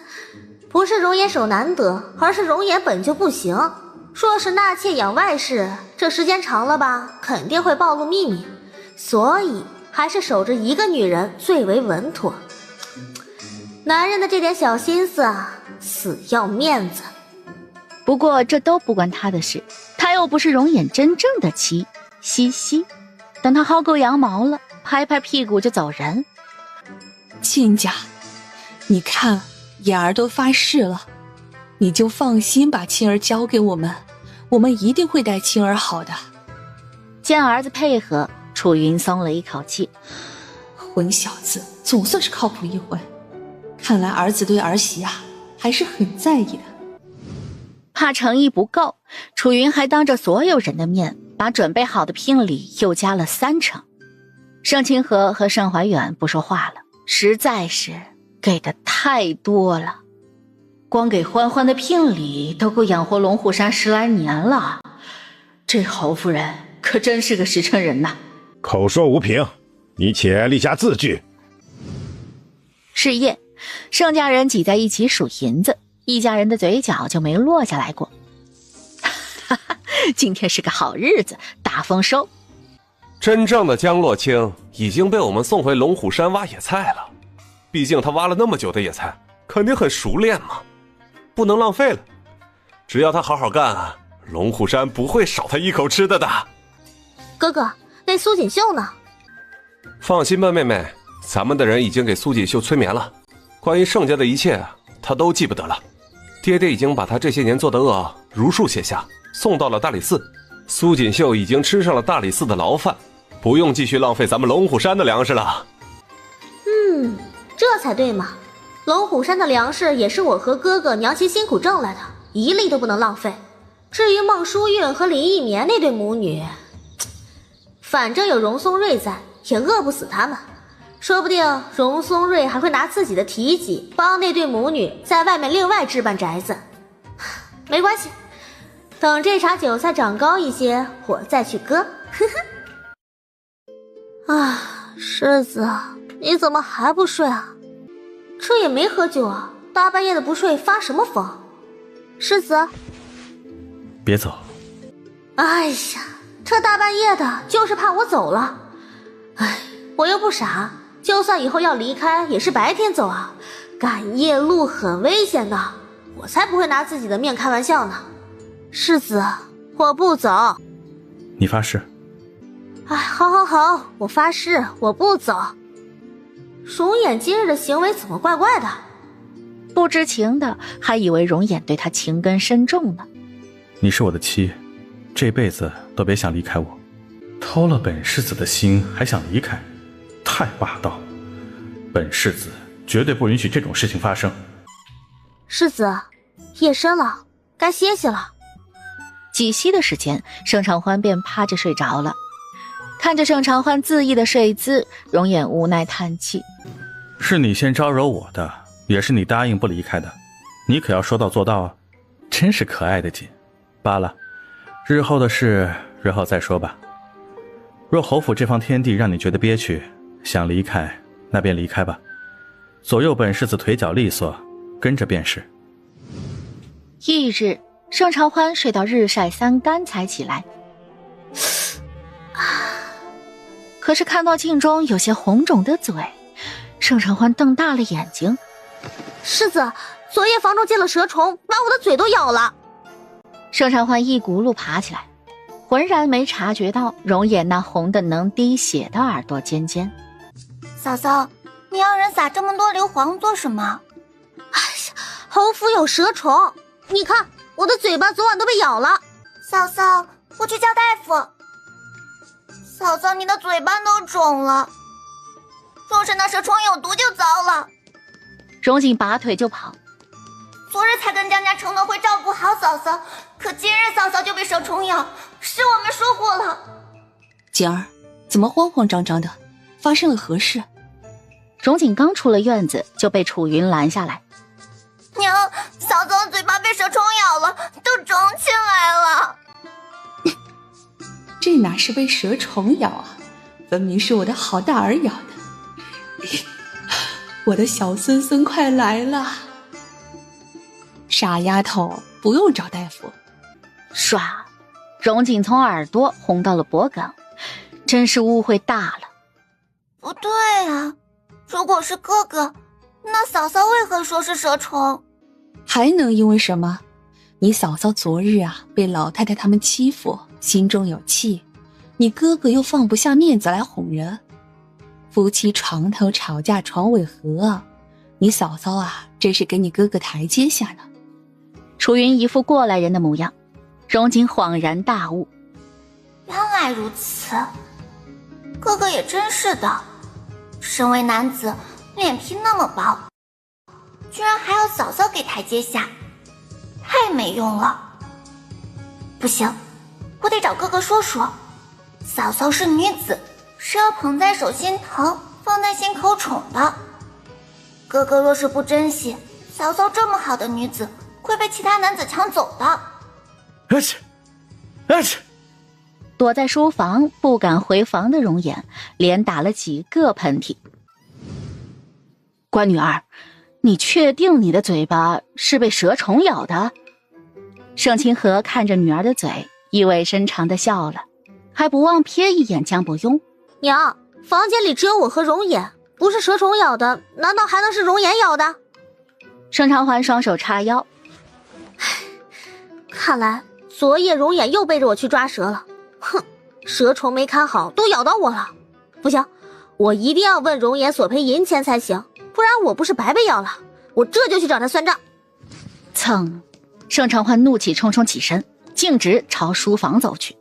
不是容颜手难得，而是容颜本就不行。若是纳妾养外室，这时间长了吧，肯定会暴露秘密，所以还是守着一个女人最为稳妥。男人的这点小心思啊，死要面子。不过这都不关他的事，他又不是容颜真正的妻，嘻嘻。等他薅够羊毛了，拍拍屁股就走人。亲家，你看妍儿都发誓了，你就放心把青儿交给我们，我们一定会待青儿好的。见儿子配合，楚云松了一口气。混小子总算是靠谱一回，看来儿子对儿媳还是很在意的。怕诚意不够，楚云还当着所有人的面把准备好的聘礼又加了3成。盛清河和盛怀远不说话了，实在是给的太多了，光给欢欢的聘礼都够养活龙虎山10来年了。这侯夫人可真是个实诚人呐。口说无凭，你且立下字据。是夜，盛家人挤在一起数银子，一家人的嘴角就没落下来过。哈哈，今天是个好日子，大丰收。真正的江洛清已经被我们送回龙虎山挖野菜了，毕竟他挖了那么久的野菜，肯定很熟练嘛，不能浪费了。只要他好好干，龙虎山不会少他一口吃的的。哥哥，那苏锦绣呢？放心吧，妹妹，咱们的人已经给苏锦绣催眠了，关于盛家的一切他都记不得了。爹爹已经把他这些年做的恶如数写下，送到了大理寺。苏锦绣已经吃上了大理寺的牢饭，不用继续浪费咱们龙虎山的粮食了。这才对嘛！龙虎山的粮食也是我和哥哥娘亲辛苦挣来的，一粒都不能浪费。至于孟淑韵和林忆棉那对母女，反正有荣松瑞在，也饿不死他们。说不定荣松瑞还会拿自己的提己帮那对母女在外面另外置办宅子。没关系，等这茬韭菜长高一些，我再去割。呵呵。啊，世子，你怎么还不睡啊？这也没喝酒啊，大半夜的不睡，发什么疯？世子，别走。哎呀，这大半夜的，就是怕我走了。哎，我又不傻，就算以后要离开，也是白天走啊。赶夜路很危险的，我才不会拿自己的命开玩笑呢。世子，我不走。你发誓？哎，好，我发誓，我不走。容颜今日的行为怎么怪怪的？不知情的还以为容颜对他情根深重呢。你是我的妻，这辈子都别想离开我。偷了本世子的心还想离开，太霸道。本世子绝对不允许这种事情发生。世子，夜深了，该歇息了。几息的时间，盛长欢便趴着睡着了。看着盛长欢恣意的睡姿，容颜无奈叹气。是你先招惹我的，也是你答应不离开的，你可要说到做到啊！真是可爱的紧。罢了，日后的事日后再说吧。若侯府这方天地让你觉得憋屈，想离开那便离开吧。左右本世子腿脚利索，跟着便是。翌日，盛长欢睡到日晒三竿才起来，可是看到镜中有些红肿的嘴，盛长欢瞪大了眼睛。世子，昨夜房中进了蛇虫，把我的嘴都咬了。盛长欢一骨碌爬起来，浑然没察觉到容颜那红的能滴血的耳朵尖尖。嫂嫂，你让人撒这么多硫磺做什么？哎呀，侯府有蛇虫，你看我的嘴巴昨晚都被咬了。嫂嫂，我去叫大夫。嫂嫂，你的嘴巴都肿了，若是那蛇虫有毒就糟了。荣锦拔腿就跑。昨日才跟江家承诺会照顾好嫂嫂，可今日嫂嫂就被蛇虫咬，是我们疏忽了。锦儿，怎么慌慌张张的？发生了何事？荣锦刚出了院子，就被楚云拦下来。娘，嫂嫂嘴巴被蛇虫咬了，都肿起来了。这哪是被蛇虫咬啊，分明是我的好大儿咬的。我的小孙孙快来了。傻丫头，不用找大夫。唰，荣锦从耳朵红到了脖颈，真是误会大了。不对啊，如果是哥哥，那嫂嫂为何说是蛇虫？还能因为什么？你嫂嫂昨日被老太太他们欺负，心中有气，你哥哥又放不下面子来哄人，夫妻床头吵架床尾和，你嫂嫂真是给你哥哥台阶下呢。楚云一副过来人的模样，荣锦恍然大悟，原来如此，哥哥也真是的，身为男子，脸皮那么薄，居然还要嫂嫂给台阶下，太没用了。不行，我得找哥哥说说，嫂嫂是女子，是要捧在手心疼，放在心口宠的。哥哥若是不珍惜，嫂嫂这么好的女子会被其他男子抢走的。躲在书房不敢回房的容颜连打了几个喷嚏。乖女儿，你确定你的嘴巴是被蛇虫咬的？盛清河看着女儿的嘴，意味深长地笑了，还不忘瞥一眼江伯庸。娘，房间里只有我和容颜，不是蛇虫咬的，难道还能是容颜咬的？盛长环双手叉腰，看来昨夜容颜又背着我去抓蛇了。哼，蛇虫没看好，都咬到我了。不行，我一定要问容颜索赔银钱才行，不然我不是白被咬了。我这就去找他算账。噌，盛长欢怒气冲冲起身，径直朝书房走去。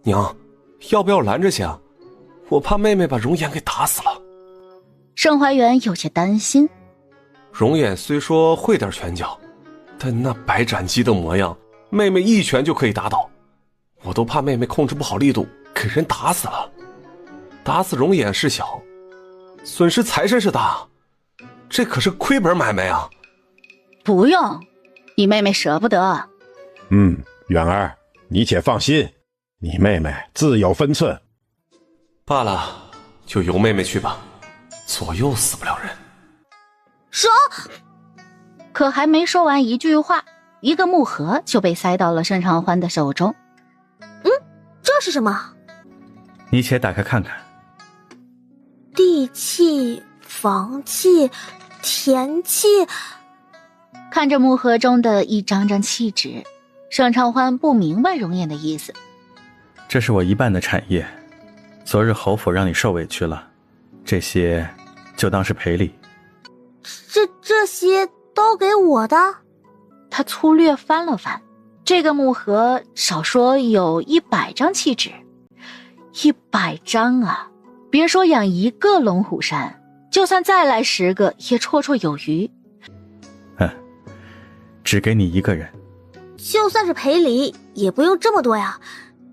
娘，要不要拦着些？我怕妹妹把容颜给打死了。盛怀元有些担心。容颜虽说会点拳脚，但那白斩鸡的模样，妹妹一拳就可以打倒。我都怕妹妹控制不好力度，给人打死了。打死容颜是小，损失财神是大，这可是亏本买卖啊！不用，你妹妹舍不得。远儿，你且放心，你妹妹自有分寸。罢了，就由妹妹去吧，左右死不了人。说，可还没说完一句话，一个木盒就被塞到了盛长欢的手中。这是什么？你且打开看看。地气、房气、田气。看着木盒中的一张张气纸，盛长欢不明白容颜的意思。这是我一半的产业，昨日侯府让你受委屈了，这些就当是赔礼。这些都给我的？他粗略翻了翻，这个木盒少说有100张气纸，100张啊！别说养一个龙虎山，就算再来10个也绰绰有余。只给你一个人。就算是赔礼，也不用这么多呀。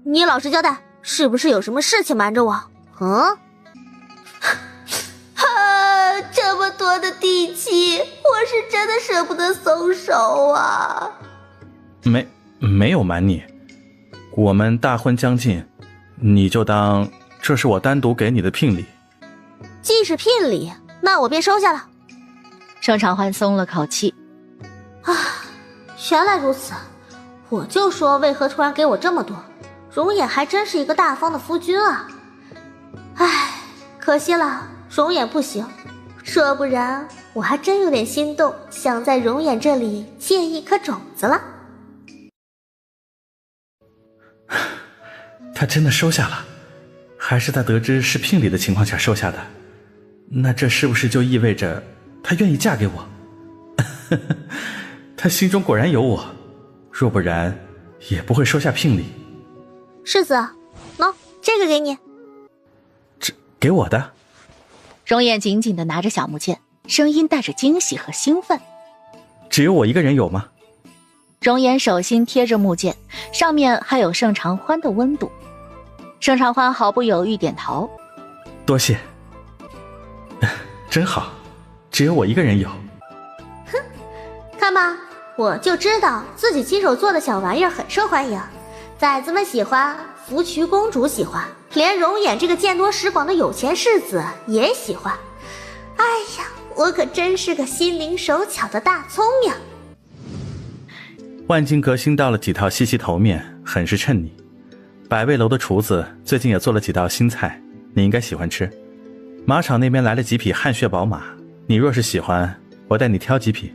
你老实交代，是不是有什么事情瞒着我？这么多多的地契，我是真的舍不得松手啊。没有瞒你，我们大婚将近，你就当这是我单独给你的聘礼。既是聘礼，那我便收下了。盛长欢松了口气。啊，原来如此，我就说为何突然给我这么多，容颜还真是一个大方的夫君啊。唉，可惜了，容颜不行，说不然我还真有点心动，想在容颜这里借一颗种子了。他真的收下了，还是在得知是聘礼的情况下收下的？那这是不是就意味着他愿意嫁给我？他心中果然有我，若不然也不会收下聘礼。世子，喏，这个给你。这给我的？容颜紧紧地拿着小木剑，声音带着惊喜和兴奋。只有我一个人有吗？容颜手心贴着木剑，上面还有盛长欢的温度。盛长欢毫不犹豫点头，多谢。真好，只有我一个人有。哼，看吧，我就知道自己亲手做的小玩意儿很受欢迎，崽子们喜欢，芙蕖公主喜欢，连容颜这个见多识广的有钱世子也喜欢。哎呀，我可真是个心灵手巧的大聪明。万金阁新到了几套细细头面，很是衬你。百味楼的厨子最近也做了几道新菜，你应该喜欢吃。马场那边来了几匹汗血宝马，你若是喜欢，我带你挑几匹。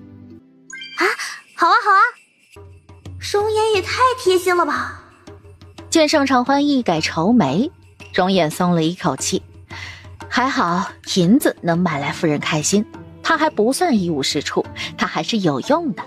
啊，好啊好啊，容颜也太贴心了吧。见盛长欢一改愁眉，容颜松了一口气，还好银子能买来夫人开心，他还不算一无是处，他还是有用的。